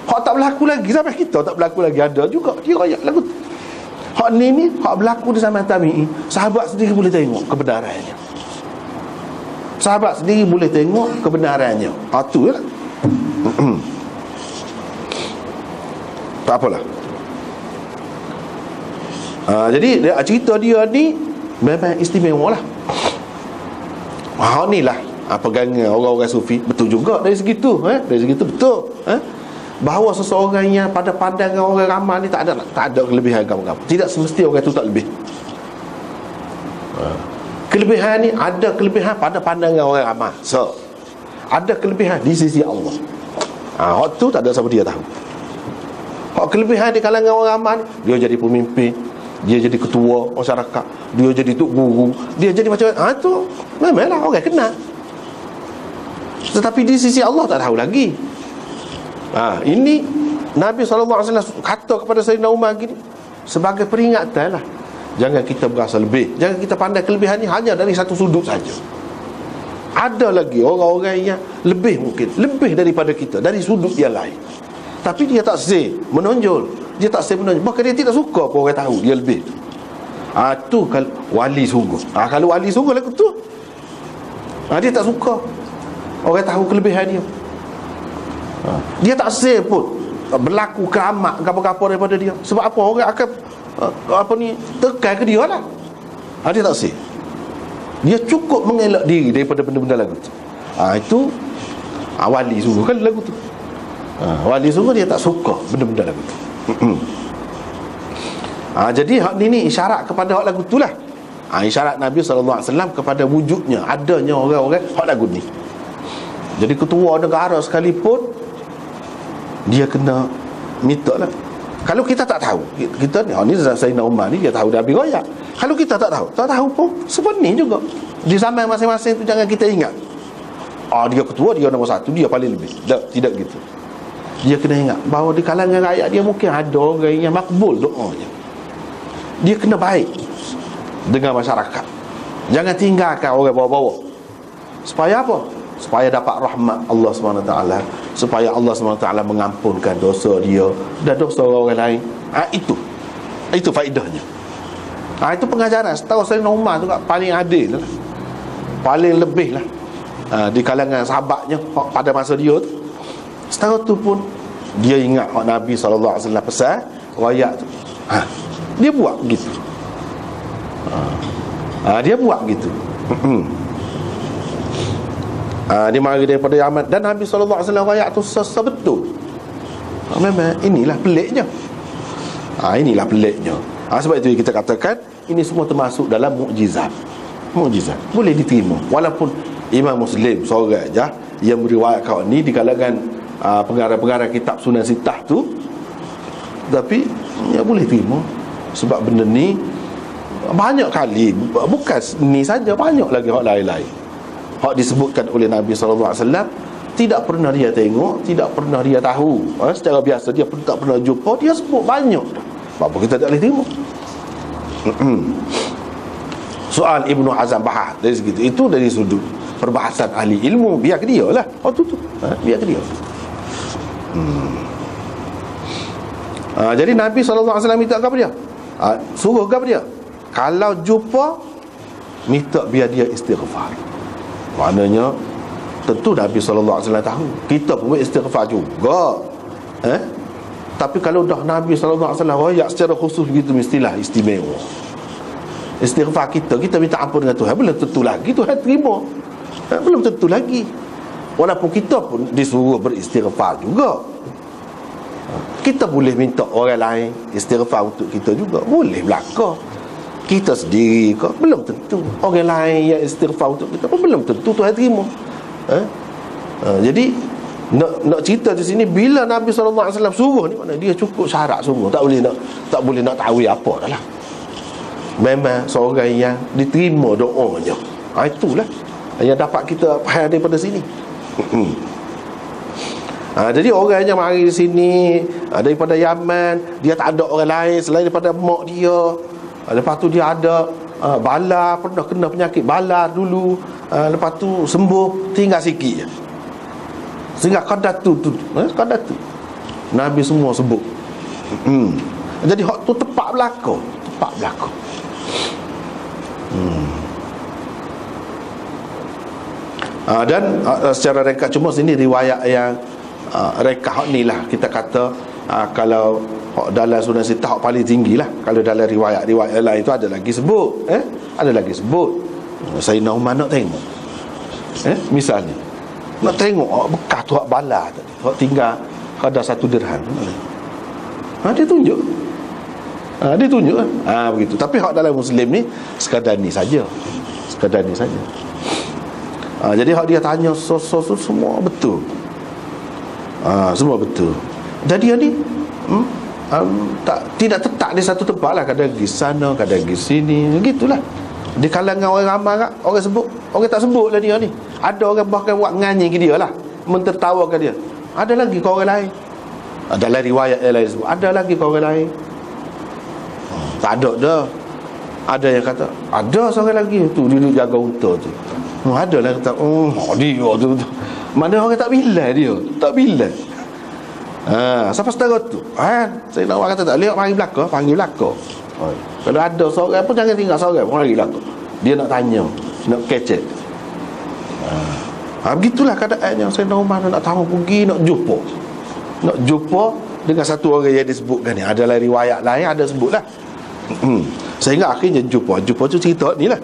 Hak tak berlaku lagi zaman kita, tak berlaku lagi, ada juga dia rakyat lagu tu. Hak ni hak berlaku di zaman tabi'in, sahabat sendiri boleh tengok kebenarannya. Sahabat sendiri boleh tengok kebenarannya. Tu lah. Tak apalah. Jadi cerita dia ni memang istimewa lah. Ni lah pegangan orang-orang sufi. Betul juga dari segi tu, dari segi tu betul, bahawa seseorang yang pada pandangan orang ramai ni tak ada kelebihan kamu-kamu. Tidak semesti orang tu tak lebih. Kelebihan ni ada kelebihan pada pandangan orang ramai. So ada kelebihan di sisi Allah. Hak tu tak ada siapa dia tahu. Hak kelebihan di kalangan orang ramai, dia jadi pemimpin, dia jadi ketua masyarakat, dia jadi tok guru, dia jadi macam tu memanglah orang kenal. Tetapi di sisi Allah tak tahu lagi. Ini Nabi SAW kata kepada Sayyidina Umar gini, sebagai peringatan lah, jangan kita berasa lebih, jangan kita pandai kelebihan ni hanya dari satu sudut saja. Ada lagi orang-orang yang lebih, mungkin lebih daripada kita dari sudut yang lain, tapi dia tak say menonjol, dia tak say menonjol, bahkan dia tidak suka pun orang tahu dia lebih. Tu kalau wali sungguh. Kalau wali sungguh lagu tu, dia tak suka orang tahu kelebihan dia. Dia tak say pun berlaku keramat apa-apa daripada dia. Sebab apa? Orang akan tekan ke dia lah. Dia tak say. Dia cukup mengelak diri daripada benda-benda lagu tu. Itu wali sungguh kan lagu tu. Wali sungguh dia tak suka benda-benda lagu tu. Jadi hak ni isyarat kepada hak lagu tu lah. Isyarat Nabi SAW kepada wujudnya, adanya orang-orang hak lagu ni. Jadi ketua negara sekalipun dia kena minta lah. Kalau kita tak tahu, kita ni Sayyidina Umar ni dia tahu Nabi royak. Kalau kita tak tahu pun sebenarnya juga di zaman masing-masing tu jangan kita ingat dia ketua, dia nombor satu, dia paling lebih. Tidak gitu. Dia kena ingat bahawa di kalangan rakyat dia mungkin ada orang yang makbul doanya. Dia kena baik dengan masyarakat. Jangan tinggalkan orang bawah-bawah. Supaya apa? Supaya dapat rahmat Allah SWT, supaya Allah SWT mengampunkan dosa dia dan dosa orang lain. Itu faedahnya. Itu pengajaran. Setahu Sayyidina Umar tu paling adil lah, paling lebih lah di kalangan sahabatnya pada masa dia tu. Setahu tu pun dia ingat Nabi SAW pesan rakyat tu. Dia buat gitu. Dia buat gitu. Dia mari daripada Yaman. Dan Nabi SAW rakyat tu sebetul. Memang inilah peliknya. Inilah peliknya. Sebab itu kita katakan ini semua termasuk dalam mukjizat. Mukjizat boleh diterima. Walaupun Imam Muslim seorang aja yang meriwayatkan ni di kalangan pengarang-pengarang kitab Sunan Sittah tu, tapi ya boleh terima. Sebab benda ni banyak kali, bukan ni saja, banyak lagi hak lain-lain hak disebutkan oleh Nabi SAW tidak pernah dia tengok, tidak pernah dia tahu. Secara biasa dia pun tak pernah jumpa, dia sebut banyak dah. Apa kita tak boleh terima? Soal Ibnu Hazm bahas dari segitu, itu dari sudut perbahasan ahli ilmu, biar ke dia lah. Biar ke dia. Jadi Nabi SAW minta kepada dia, suruh kepada dia, kalau jumpa minta biar dia istighfar. Maknanya tentu Nabi SAW tahu kita pun istighfar juga. Tapi kalau dah Nabi SAW royak secara khusus begitu, mestilah istimewa. Istighfar kita minta ampun dengan Tuhan, belum tentu lagi Tuhan terima. Belum tentu lagi. Walaupun kita pun disuruh beristighfar juga. Kita boleh minta orang lain istighfar untuk kita juga, boleh belaka. Kita sendiri ke belum tentu. Orang lain yang istighfar untuk kita pun belum tentu Tuhan terima. Jadi nak cerita di sini, bila Nabi SAW suruh ni, mana dia cukup syarat sungguh, tak boleh nak tahu apa dah lah. Memang seorang yang diterima doanya. Itulah yang dapat kita faham daripada sini. Jadi orang yang mari di sini daripada Yaman, dia tak ada orang lain selain daripada mak dia. Lepas tu dia ada bala, pernah kena penyakit bala dulu. Lepas tu sembuh, tinggal sikit je. Sehingga qadat tu Nabi semua sebut. Jadi hak tu tepat belaka. Dan secara ringkas, cuma sini riwayat yang ringkas hak ni lah kita kata, kalau dalam Sunan Sittah paling tinggi lah. Kalau dalam riwayat-riwayat lain itu ada lagi sebut, ada lagi sebut Sayyidina Umar nak tengok, misalnya nak tengok bekas tu hak bala tadi, hak tinggal kadar 1 dirham. Dia tunjuk, begitu. Tapi hak dalam Muslim ni sekadar ni saja. Jadi hak dia tanya sos semua betul. Semua betul. Jadi dia ni tidak tetap di satu tempat lah. Kadang pergi sana, kadang pergi sini, gitulah. Di kalangan orang ramai kan, orang sebut, orang tak sebut lah dia ni. Ada orang bahkan buat nganying ke dia lah, mentertawakan dia. Ada lagi ke orang lain. Dalam riwayat yang lain sebut, ada lagi ke orang lain. Tak ada dah. Ada yang kata, ada seorang lagi tu duduk jaga unta tu. Ada lah kata, dia tu. Mana orang tak bilang dia, tak bilang. Siapa setara tu? Saya nak orang kata tak lihat, mari belakang, panggil belakang. Kalau ada seorang pun jangan tinggal seorang, mari belakang. Dia nak tanya, nak kecek. Begitulah keadaannya. Sayyidina Umar nak tahu pergi, nak jumpa dengan satu orang yang disebutkan ni. Adalah riwayat lain, ada sebutlah. Sehingga akhirnya jumpa tu cerita ni lah.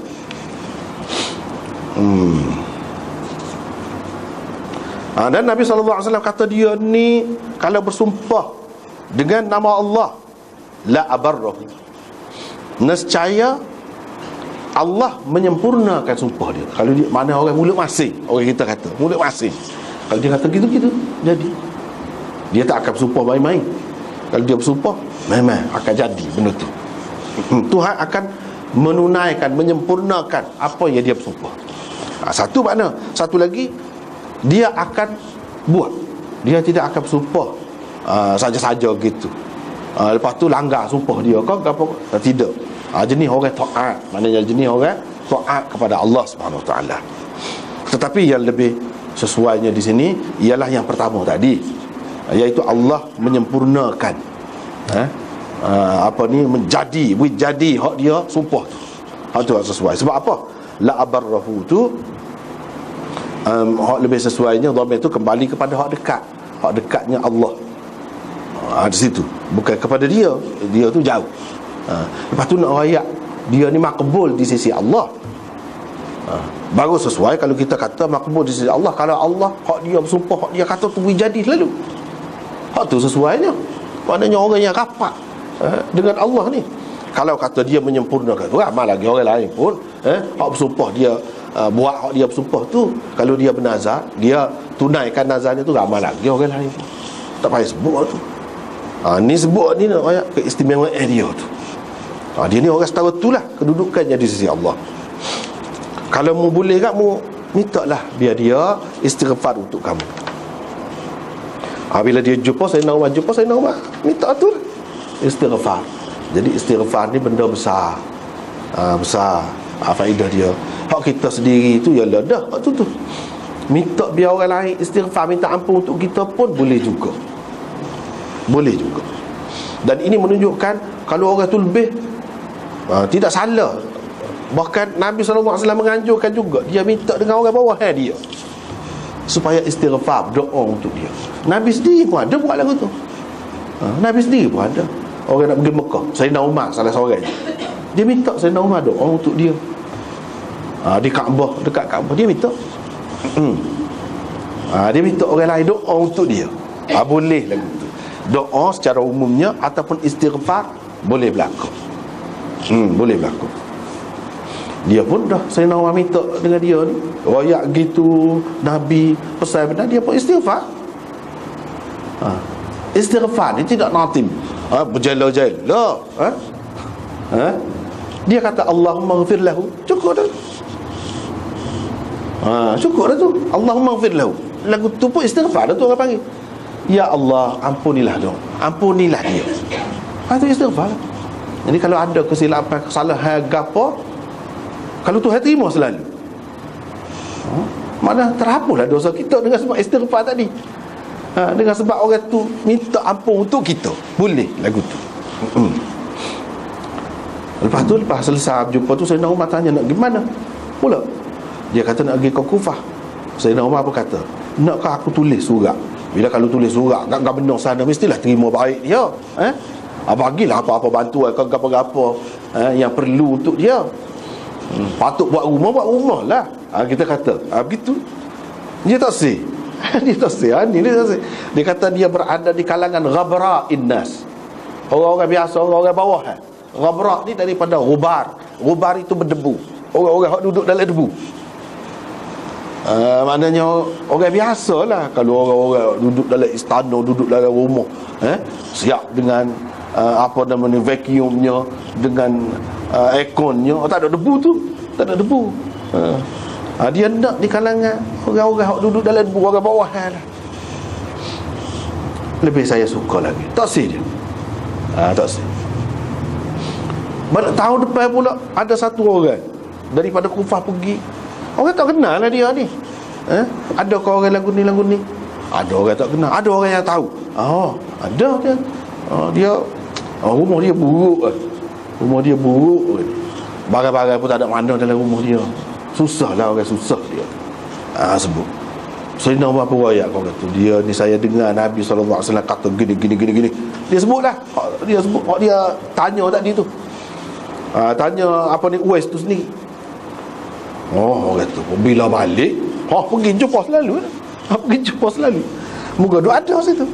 Dan Nabi SAW kata dia ni kalau bersumpah dengan nama Allah, la abarrahu, nescaya Allah menyempurnakan sumpah dia. Kalau dia, mana orang mulut masing, orang kita kata mulut masing, kalau dia kata gitu-gitu, jadi dia tak akan bersumpah main-main. Kalau dia bersumpah, memang akan jadi benda tu. Tuhan akan menunaikan, menyempurnakan apa yang dia bersumpah. Satu makna. Satu lagi, dia akan buat. Dia tidak akan bersumpah saja-saja gitu. Lepas tu langgar sumpah dia kau apa? Tidak. Jenis orang taat, maknanya jenis orang taat kepada Allah Subhanahu Wa Taala. Tetapi yang lebih sesuainya di sini ialah yang pertama tadi, iaitu Allah menyempurnakan menjadi hak dia sumpah tu. Hak tu sesuai. Sebab apa? La abarrahu tu hak lebih sesuainya, dhamir tu kembali kepada hak dekat. Hak dekatnya Allah. Di situ. Bukan kepada dia. Dia tu jauh. Lepas tu nak rayak dia ni makbul di sisi Allah. Baru sesuai kalau kita kata makbul di sisi Allah. Kalau Allah hak dia bersumpah, hak dia kata tu jadi selalu. Hak tu sesuainya. Maknanya orang yang rapat dengan Allah ni. Kalau kata dia menyempurnakan, ramai lagi orang lain pun hak bersumpah dia buat hak dia bersumpah tu. Kalau dia bernazar, dia tunaikan nazarnya tu, ramai lagi orang lain pun. Tak payah sebut tu. Ni sebut ni nak ayat keistimewaan dia tu. Dia ni orang setara tu lah kedudukannya di sisi Allah. Kalau mu boleh kan, mu mintalah biar dia istighfar untuk kamu. Bila dia jumpa Sayyidina Umar, minta tu lah istighfar. Jadi istighfar ni benda besar. Besar faedah dia. Hak kita sendiri tu ialah dah hak tu. Minta biar orang lain istighfar, minta ampun untuk kita pun boleh juga. Boleh juga. Dan ini menunjukkan kalau orang tu lebih tidak salah. Bahkan Nabi SAW menganjurkan juga dia minta dengan orang bawah dia supaya istighfar, doa untuk dia. Nabi sendiri pun ada buat lagu tu. Nabi sendiri pun ada. Orang nak pergi Mekah, Sayyidina Umar salah seorang, dia minta Sayyidina Umar doa untuk dia. Di Kaabah, dekat Kaabah dia minta. Dia minta orang lain doa untuk dia. Boleh lagu tu. Doa secara umumnya ataupun istighfar boleh berlaku. Boleh berlaku. Dia pun dah Sayyidina Umar minta dengan dia ni, royak gitu, Nabi pesan benar, dia pun istighfar. Istighfar ni tidak natim berjala-jala. Dia kata Allahumma ghfir lahu, cukup dah. Cukup dah tu, Allahumma ghfir lahu. Lagu tu pun istighfar dah tu orang panggil. Ya Allah, ampunilah dia. Ampunilah dia. Itu istighfar. Jadi kalau ada kesilapan, kesalahan gapo, kalau Tuhan terima selalu, mana terhapuslah dosa kita dengan sebab istighfar tadi. Dengan sebab orang tu minta ampun untuk kita, boleh lagu tu. Lepas selesai jumpa tu, Sayyidina Umar tanya nak pergi mana pula. Dia kata nak pergi ke Kufah. Sayyidina Umar pun kata, nakkah aku tulis surat? Bila kalau tulis surat kat benar sana, mestilah terima baik dia. Bagilah apa-apa bantuan, apa-apa yang perlu untuk dia. Patut buat rumah lah. Kita kata begitu. Dia tak say. Dia tak say. Dia kata dia berada di kalangan ghabra'in nas, orang-orang biasa, orang-orang bawah. Ghabra' ni daripada ghubar. Ghubar itu berdebu. Orang-orang yang duduk dalam debu. Maknanya orang biasa lah. Kalau orang-orang duduk dalam istana, duduk dalam rumah, siap dengan apa namanya, vacuumnya, dengan airconnya, tak ada debu tu, tak ada debu. Dia nak di kalangan orang-orang yang duduk dalam debu, orang bawah lah. Lebih saya suka lagi. Tak sih dia. Tak sih. Tahun depan pula ada satu orang daripada Kufah pergi. Orang tak kenal lah dia ni. Ada kau orang lagu ni? Ada orang tak kenal. Ada orang yang tahu. Ada dia. Dia rumah dia buruk. Rumah dia buruk. Barang-barang pun tak ada mana dalam rumah dia. Susah lah, orang susah dia. Sebut Sayyidina Umar pun royak, kau kata, dia ni saya dengar Nabi SAW kata gini. Dia sebut lah. Dia sebut, dia tanya tadi tu. Tanya apa ni Uwais tu sendiri. Orang kata bila balik pergi jumpa selalu. Pergi jumpa selalu. Moga dia ada situ.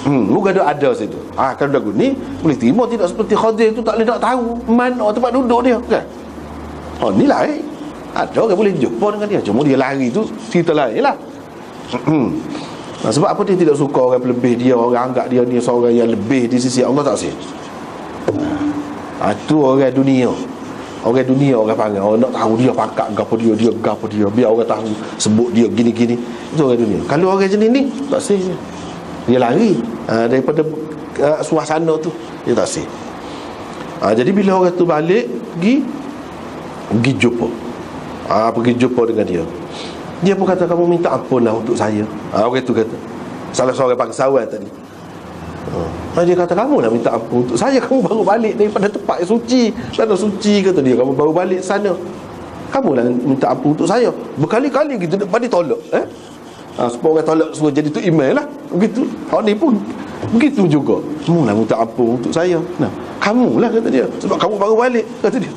Moga dia ada situ. Kalau lagu ni boleh terima, tidak seperti Khadir tu tak boleh nak tahu mana tempat duduk dia kan. Ni lain. Ada orang boleh jumpa dengan dia, cuma dia lari tu cerita lain lah. Sebab apa dia tidak suka orang lebih dia, orang anggap dia ni seorang yang lebih di sisi Allah, tak sih. Itu orang dunia. Orang dunia orang panggil. Orang nak tahu dia pakak gapo dia, biar orang tahu sebut dia gini-gini. Itu orang dunia. Kalau orang jenis ni tak sih. Dia lari daripada suasana tu. Dia tak sih. Jadi bila orang tu balik pergi jumpa. Pergi jumpa dengan dia pun kata, kamu minta ampun lah untuk saya. Orang tu kata, salah seorang bangsawan tadi. Dia kata, kamu lah minta ampun untuk saya. Kamu baru balik daripada tempat yang suci, tanah suci, kata dia. Kamu baru balik sana, kamu lah minta ampun untuk saya. Berkali-kali gitu depan dia tolak. Supaya orang tolak suruh jadi tu email lah. Begitu. Ni pun begitu juga. Kamu lah minta ampun untuk saya. Kamu lah, kata dia, sebab kamu baru balik, kata dia.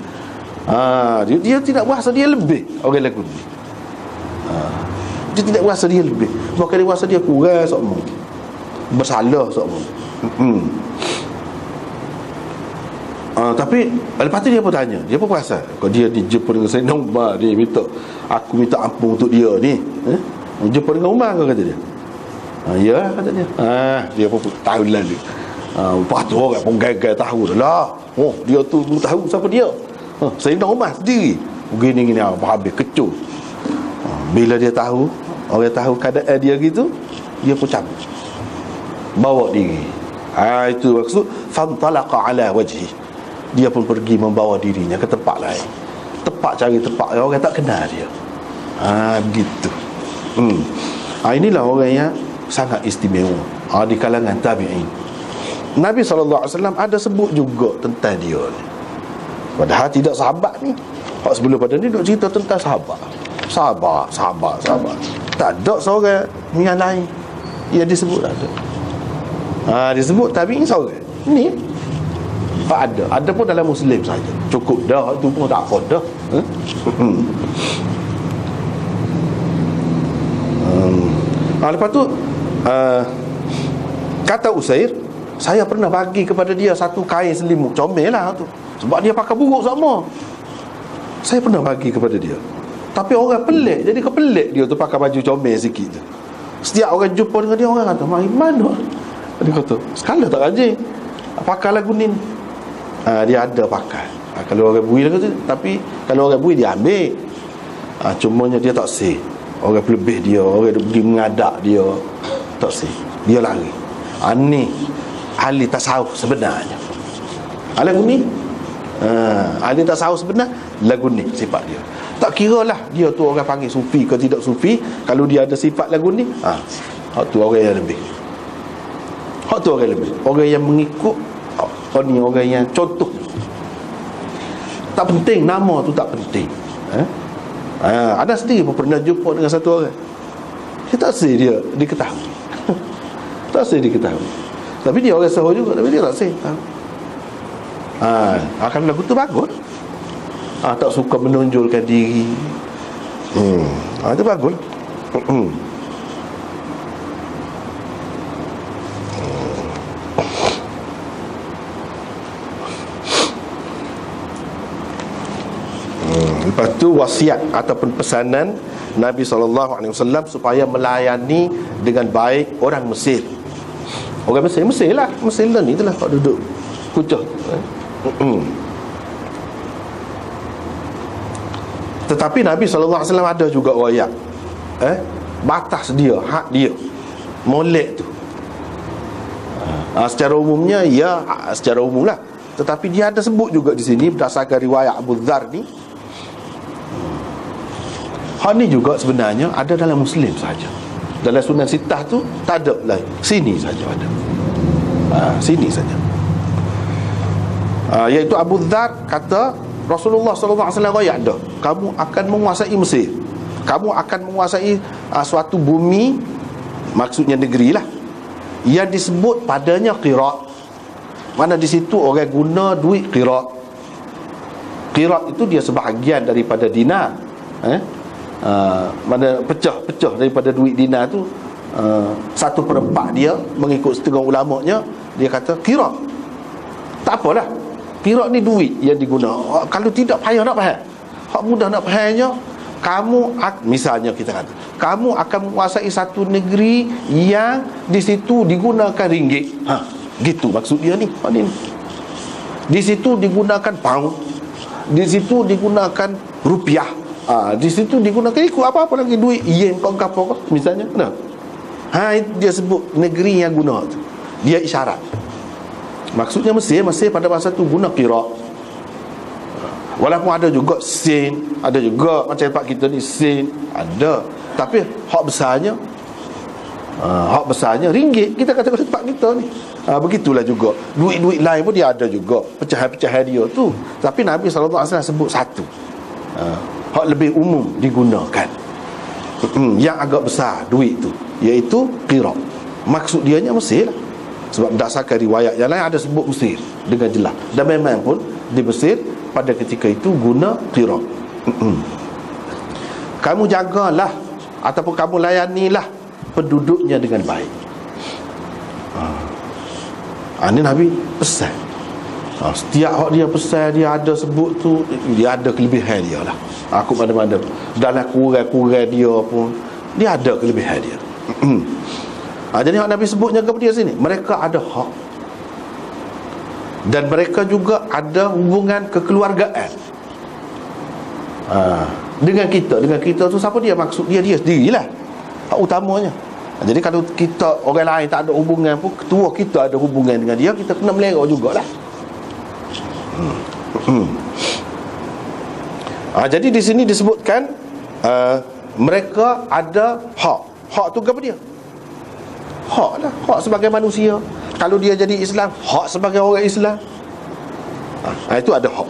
Dia tidak berasa dia lebih orang lagu ni. Dia tidak berasa dia lebih. Bahkan dia berasa dia kurang sokmo, bersalah sokmo. Tapi lepas tu dia pun tanya, dia pun perasan kalau dia dijumpa dengan Sayyidina Umar, dia minta, aku minta ampun untuk dia ni. Jumpa dengan Umar, kata dia. Ya, kata dia. Dia pun tahu lalu. Lepas tu orang pun gagal tahu dah. Dia tu pun tahu siapa dia. Sayyidina Umar sendiri gini habis kecoh. Bila dia tahu, orang tahu keadaan dia gitu, dia pun cabut, bawa diri. Itu maksud fantalaqa ala wajhi. Dia pun pergi membawa dirinya ke tempat lain, cari tempat orang tak kenal dia. Begitu. Inilah orang yang sangat istimewa di kalangan tabi'in. Nabi SAW ada sebut juga tentang dia ni. Padahal tidak sahabat ni. Sebelum pada ni duk cerita tentang sahabat. Tak ada seorang yang lain yang disebut ada. Disebut tabi'in seorang ni tak ada. Ada pun dalam Muslim saja. Cukup dah, itu pun tak apa dah. Lepas tu kata Usair, saya pernah bagi kepada dia satu kain selimut, comel lah tu, sebab dia pakai buruk sama. Saya pernah bagi kepada dia. Tapi orang pelik, jadi kepelik dia tu pakai baju comel sikit tu. Setiap orang jumpa dengan dia, orang kata, "Mai mana?" Dia kata, "Sekala tak rajin pakai lagu ni." Dia ada pakai. Kalau orang bui lah tu, tapi kalau orang bui dia ambil. Cumanya dia tak say. Orang pelebih dia, orang pergi mengadak dia, tak say. Dia lari. Ni ahli tasawuf sebenarnya. Lagu ni ahli tasawuf sebenar, lagu ni sifat dia. Tak kira lah dia tu orang panggil sufi ke tidak sufi, kalau dia ada sifat lagu ni, hak tu orang yang lebih. Hak tu orang lebih. Orang yang mengikut, ni orang yang contoh. Tak penting nama tu, tak penting. Ada sendiri pun pernah jumpa dengan satu orang, dia tak say dia diketahui. Tak say diketahui, tapi dia orang sahur juga, tapi dia tak say. Akan lagu tu bagus. Tak suka menonjolkan diri. Itu bagus. Lepas tu wasiat ataupun pesanan Nabi SAW supaya melayani dengan baik orang Mesir. Orang Mesir lah, Mesir lah ni itulah kau duduk Kucah. Tetapi Nabi SAW ada juga wayak, batas dia, hak dia, molek tu. Secara umumnya ya, secara umum lah. Tetapi dia ada sebut juga di sini berdasarkan riwayat Abu Dzar ni. Hal ni juga sebenarnya ada dalam Muslim saja. Dalam Sunan Sittah tu tak ada lah. Sini saja ada. Sini saja. Iaitu Abu Dzar kata Rasulullah SAW royak dah, kamu akan menguasai Mesir. Kamu akan menguasai suatu bumi, maksudnya negeri lah, yang disebut padanya qirat. Mana di situ orang guna duit qirat. Qirat itu dia sebahagian daripada dinar. Mana pecah-pecah daripada duit dinar tu, 1/4 dia, mengikut setengah ulamanya, dia kata qirat. Tak apalah, qirat ni duit yang diguna. Kalau tidak payah nak faham, hak mudah nak fahamnya, kamu misalnya kita kata kamu akan menguasai satu negeri yang di situ digunakan ringgit. Gitu maksud dia ni. Di situ digunakan pound, di situ digunakan rupiah, di situ digunakan ikut apa-apa lagi duit yen kau apa misalnya. Dia sebut negeri yang guna tu, dia isyarat. Maksudnya Mesir pada masa tu guna qirat. Walaupun ada juga sen, ada juga macam tempat kita ni sen, ada. Tapi hak besarnya ringgit. Kita kata tempat kita ni. Begitulah juga duit-duit lain pun dia ada juga, pecahan-pecahan dia tu. Tapi Nabi SAW sebut satu, hak lebih umum digunakan, yang agak besar duit tu, iaitu qirat. Maksud dianya Mesir lah. Sebab berdasarkan riwayat yang lain ada sebut Mesir dengan jelas. Dan memang pun di Mesir pada ketika itu guna qirat. Kamu jagalah ataupun kamu layanilah penduduknya dengan baik. Ini Nabi pesan. Setiap hak dia pesan, dia ada sebut tu, dia ada kelebihan dia lah. Aku mana-mana dalam kurang-kurang dia pun dia ada kelebihan dia. Jadi hak Nabi sebutnya kepada dia sini, mereka ada hak, dan mereka juga ada hubungan kekeluargaan dengan kita. Dengan kita tu siapa dia? Maksud dia sendirilah, hak utamanya. Jadi kalau kita, orang lain tak ada hubungan pun, ketua kita ada hubungan dengan dia, kita kena melera jugalah. Jadi di sini disebutkan mereka ada hak. Hak tu apa dia? Hak lah, hak sebagai manusia. Kalau dia jadi Islam, hak sebagai orang Islam, itu ada hak.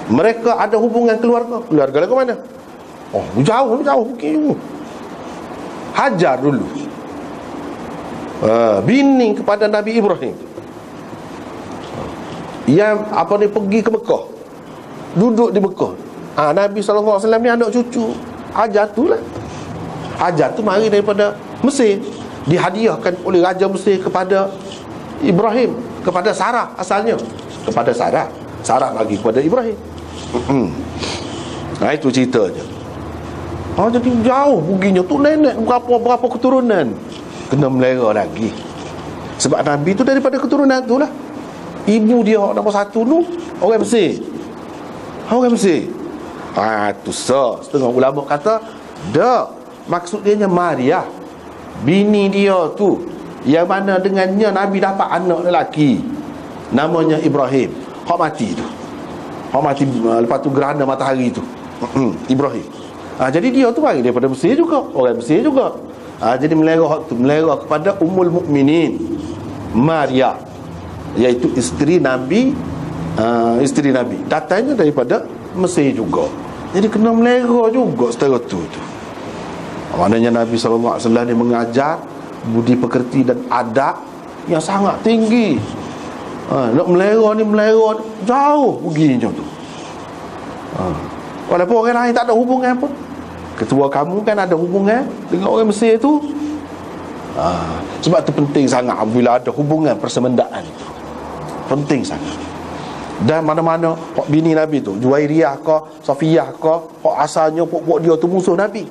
Mereka ada hubungan keluarga. Keluarga ke mana? Jauh mungkin. Hajar dulu bini kepada Nabi Ibrahim, yang pergi ke Mekah, duduk di Mekah. Nabi SAW ni anak cucu Hajar tu lah. Hajar tu mari daripada Mesir, dihadiahkan oleh Raja Mesir kepada Ibrahim, kepada Sarah asalnya, kepada Sarah bagi kepada Ibrahim. Itu ceritanya. Jadi jauh perginya tu, nenek berapa keturunan, kena melera lagi. Sebab Nabi tu daripada keturunan tu lah. Ibu dia nombor satu tu orang Mesir. Tu setengah ulama kata maksud dia Maria, bini dia tu, yang mana dengannya Nabi dapat anak lelaki namanya Ibrahim. Hak mati lepas tu gerhana matahari tu, Ibrahim. Jadi dia tu mari daripada Mesir juga, orang Mesir juga. Jadi melera kepada Ummul Mukminin Maria, iaitu isteri Nabi. Datangnya daripada Mesir juga. Jadi kena melera juga setara tu. Maknanya Nabi SAW ni mengajar budi pekerti dan adab yang sangat tinggi. Nak melera jauh perginya tu. Walaupun orang lain tak ada hubungan pun, ketua kamu kan ada hubungan dengan orang Mesir tu. Sebab tu penting sangat bila ada hubungan persemendaan itu. Penting sangat. Dan mana-mana hak bini Nabi tu, Juwairiyah ke, Safiyah ke, hak asalnya pok-pok dia tu musuh Nabi.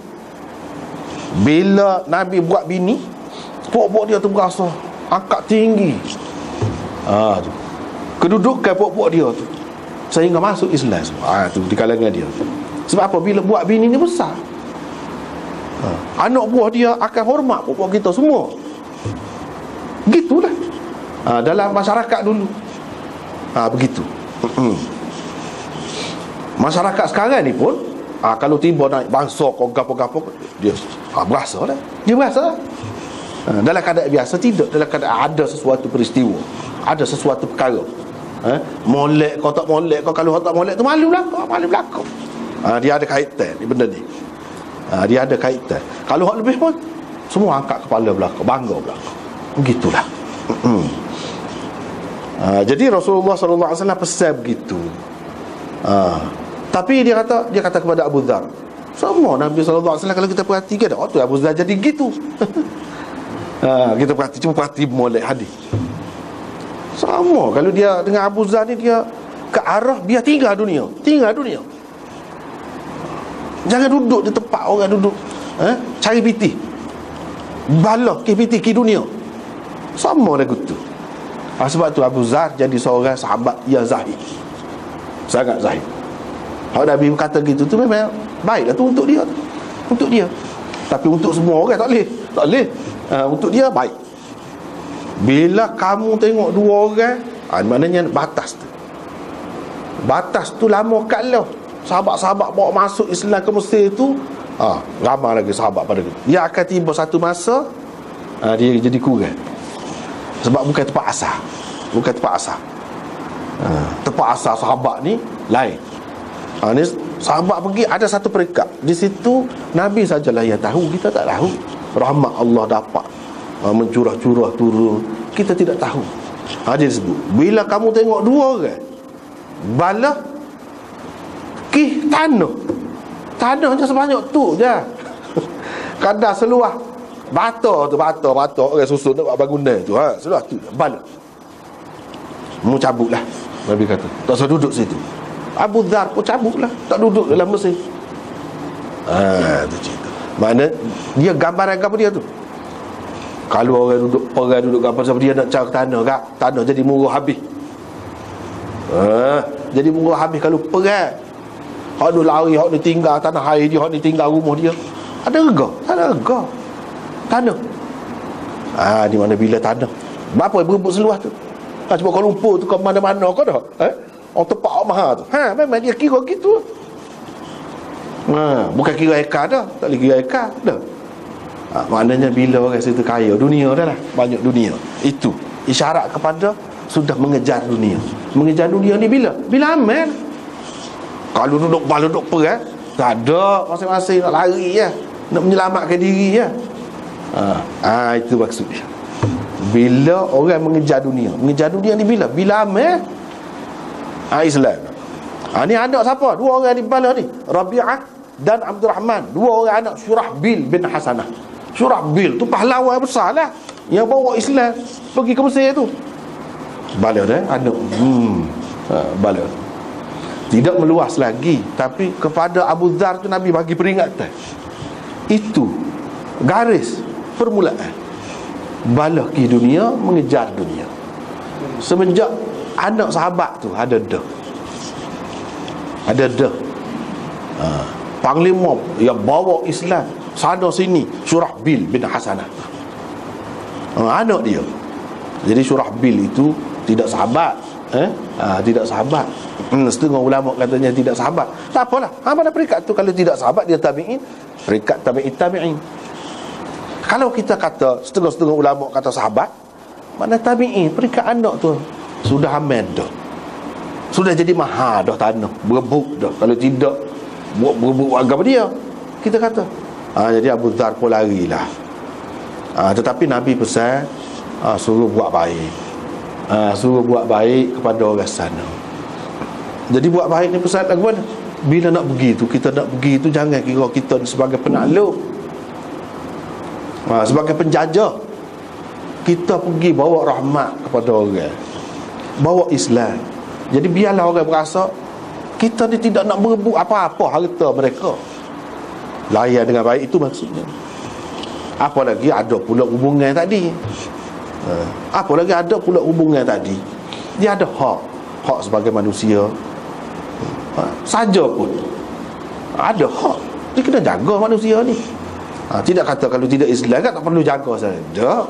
Bila Nabi buat bini, pok-pok dia tu berasa angkat tinggi. Tu kedudukan pok-pok dia tu sehingga masuk Islam. Tu di kalangan dia. Sebab apa? Bila buat bini ni besar, anak buah dia akan hormat pok-pok kita semua. Begitulah dalam masyarakat dulu. Begitu. Masyarakat sekarang ni pun kalau tiba naik bangsa kau gapo-gapo, dia berasa lah. Dia berasa lah. Dalam keadaan biasa tidak. Dalam keadaan ada sesuatu peristiwa, ada sesuatu perkara, molek kau tak molek kau, kalau tak molek tu malu belakang. Dia ada kaitan ni benda ni. Dia ada kaitan. Kalau hak lebih pun semua angkat kepala belakang, bangga belakang. Begitulah. Jadi Rasulullah SAW pesan begitu. Tapi dia kata kepada Abu Dhar, semua Nabi SAW kalau kita perhatikan, tu Abu Dhar jadi gitu. Kita cuba perhati molek hadis. Sama kalau dia dengan Abu Dhar ni, dia ke arah dia tinggal dunia. Jangan duduk di tempat orang duduk cari piti, balah ke piti ke dunia. Sama lagu tu. Sebab tu Abu Dhar jadi seorang sahabat yang zahid, sangat zahid. Kalau Nabi kata gitu tu memang baiklah tu untuk dia. Tapi untuk semua orang tak boleh. Untuk dia baik. Bila kamu tengok dua orang, maknanya batas tu lama kalau sahabat-sahabat bawa masuk Islam ke Mesir tu, ramai lagi sahabat pada itu. Dia akan tiba satu masa dia jadi kurang. Sebab bukan tempat asal. Tempat asal sahabat ni lain. Ni sahabat pergi ada satu peringkat. Di situ Nabi sajalah yang tahu, kita tak tahu. Rahmat Allah dapat mencurah-curah turun, kita tidak tahu. Dia disebut, bila kamu tengok dua orang balah tanahnya sebanyak tu je. Kadar seluah bata orang susun nak buat bangunan tu, seluah tu balah. Mu cabutlah, Nabi kata. Tak usah duduk situ. Abu Dhar pun cabutlah, tak duduk dalam mesin. Tu cerita. Mana dia gambaran apa dia tu? Kalau orang duduk gambar sebab dia nak cari tanah jadi murah habis. Jadi murah habis kalau perang. Hak dia lari, hak dia tinggal tanah air dia, hak dia tinggal rumah dia. Ada rega? Tak ada rega. Tanah. Di mana bila tanah. Berapa berebut seluas tu? Cuba Kuala Lumpur tu ke mana-mana kau dah. Orang tempat mahal tu. Memang dia kira gitu. Bukan kira ekar dah. Tak boleh kira ekar dah. Maknanya bila orang situ kaya, dunia dah lah, banyak dunia. Itu isyarat kepada sudah mengejar dunia. Mengejar dunia ni bila aman. Kalau duduk perang, tak ada, masing-masing nak lari ya, nak menyelamatkan diri ya. Itu maksudnya. Bila orang mengejar dunia ni bila aman. Islam. Ni anak siapa? Dua orang di bala ni, Rabi'ah dan Abdul Rahman. Dua orang anak Syurahbil bin Hasanah. Syurahbil tu pahlawan besar lah, yang bawa Islam pergi ke Mesir tu. Bala dah anak. Bala. Tidak meluas lagi, tapi kepada Abu Dhar tu Nabi bagi peringatan. Itu garis permulaan. Bala ke dunia, mengejar dunia. Semenjak anak sahabat tu ada dah. Panglima yang bawa Islam sana sini, Syurahbil bin Hasanah. Anak dia. Jadi Syurahbil itu tidak sahabat. Tidak sahabat. Setengah ulama katanya tidak sahabat. Tak apalah. Mana peringkat tu kalau tidak sahabat dia tabi'in, peringkat tabi'in. Kalau kita kata setengah-setengah ulama kata sahabat, mana tabi'in, peringkat anak tu sudah aman dah. Sudah jadi mahal dah tanah, berebut dah. Kalau tidak berebut agama dia, kita kata. Jadi Abu Dhar pun larilah. Tetapi Nabi pesan, suruh buat baik. Suruh buat baik kepada orang sana. Jadi buat baik ni pesan lagu mana? Bila nak pergi tu, kita nak pergi tu jangan kira kita sebagai penakluk, sebagai penjajah. Kita pergi bawa rahmat kepada orang, bawa Islam, Jadi biarlah orang berasa kita ni tidak nak berebut apa-apa harta mereka. Layan dengan baik, itu maksudnya. Apa lagi ada pula hubungan tadi. Apa lagi ada pula hubungan tadi. Dia ada hak sebagai manusia. Saja pun ada hak. Dia kena jaga manusia ni. Tidak kata kalau tidak Islam kan tak perlu jaga saja.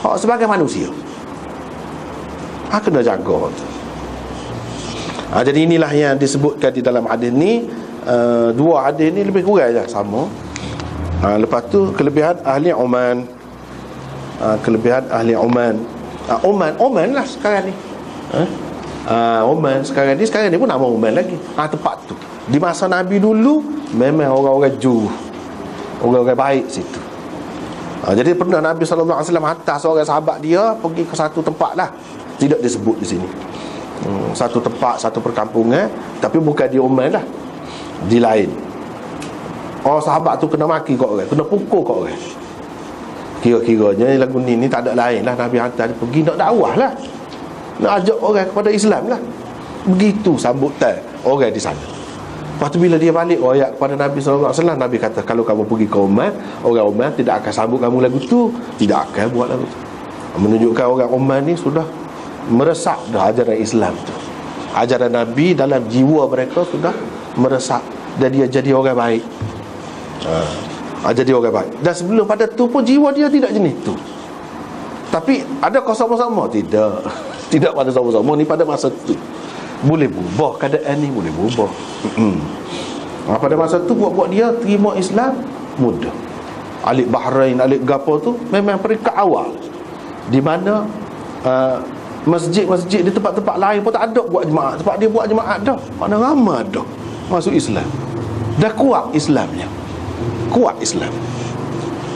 Hak sebagai manusia. Kena jaga. Jadi inilah yang disebutkan di dalam hadis ni. Dua hadis ni lebih kurang je sama. Lepas tu kelebihan ahli Oman. Kelebihan ahli Oman. Oman lah sekarang ni. Oman sekarang ni pun nama Oman lagi. Tempat tu. Di masa Nabi dulu memang orang-orang Ju, orang-orang baik situ. Jadi pernah Nabi SAW hantar seorang sahabat dia pergi ke satu tempat lah. Tidak disebut di sini. Satu tempat, satu perkampungan, tapi bukan di Oman lah, di lain. Sahabat tu kena maki kat orang, kena pukul kat orang. Kira-kiranya lagu ni tak ada lain lah. Nabi hantar dia pergi nak dakwah lah, nak ajak orang kepada Islam lah. Begitu sambutan orang di sana. Lepas tu bila dia balik royak kepada Nabi SAW, Nabi kata, kalau kamu pergi ke Oman, orang Oman tidak akan sambut kamu lagu tu, tidak akan buat lagu tu. Menunjukkan orang Oman ni sudah meresap dah ajaran Islam tu. Ajaran Nabi dalam jiwa mereka sudah meresap, dan dia jadi orang baik. Jadi orang baik. Dan sebelum pada tu pun jiwa dia tidak jenis tu. Tapi adakah sama-sama? Tidak. Tidak pada sama-sama. Ni pada masa tu boleh berubah, keadaan ni boleh berubah. Pada masa tu buat-buat dia terima Islam mudah. Alik Bahrain, alik Gapo tu memang peringkat awal, di mana masjid-masjid di tempat-tempat lain pun tak ada buat jemaah. Tempat dia buat jemaah dah, mana ramai dah masuk Islam. Dah kuat Islamnya, kuat Islam.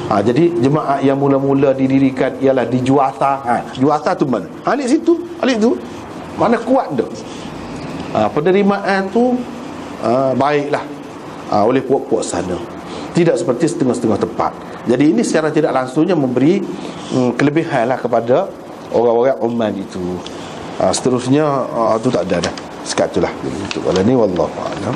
Jadi jemaah yang mula-mula didirikan ialah di Juwasa. Juwasa tu mana? Alik situ, alik tu mana kuat dah. Penerimaan tu baiklah oleh puak-puak sana. Tidak seperti setengah-setengah tempat. Jadi ini secara tidak langsungnya memberi kelebihan lah kepada orang-orang Oman itu. Seterusnya tu tak ada dah. Sekat itulah. Untuk kali ni wallahu a'lam.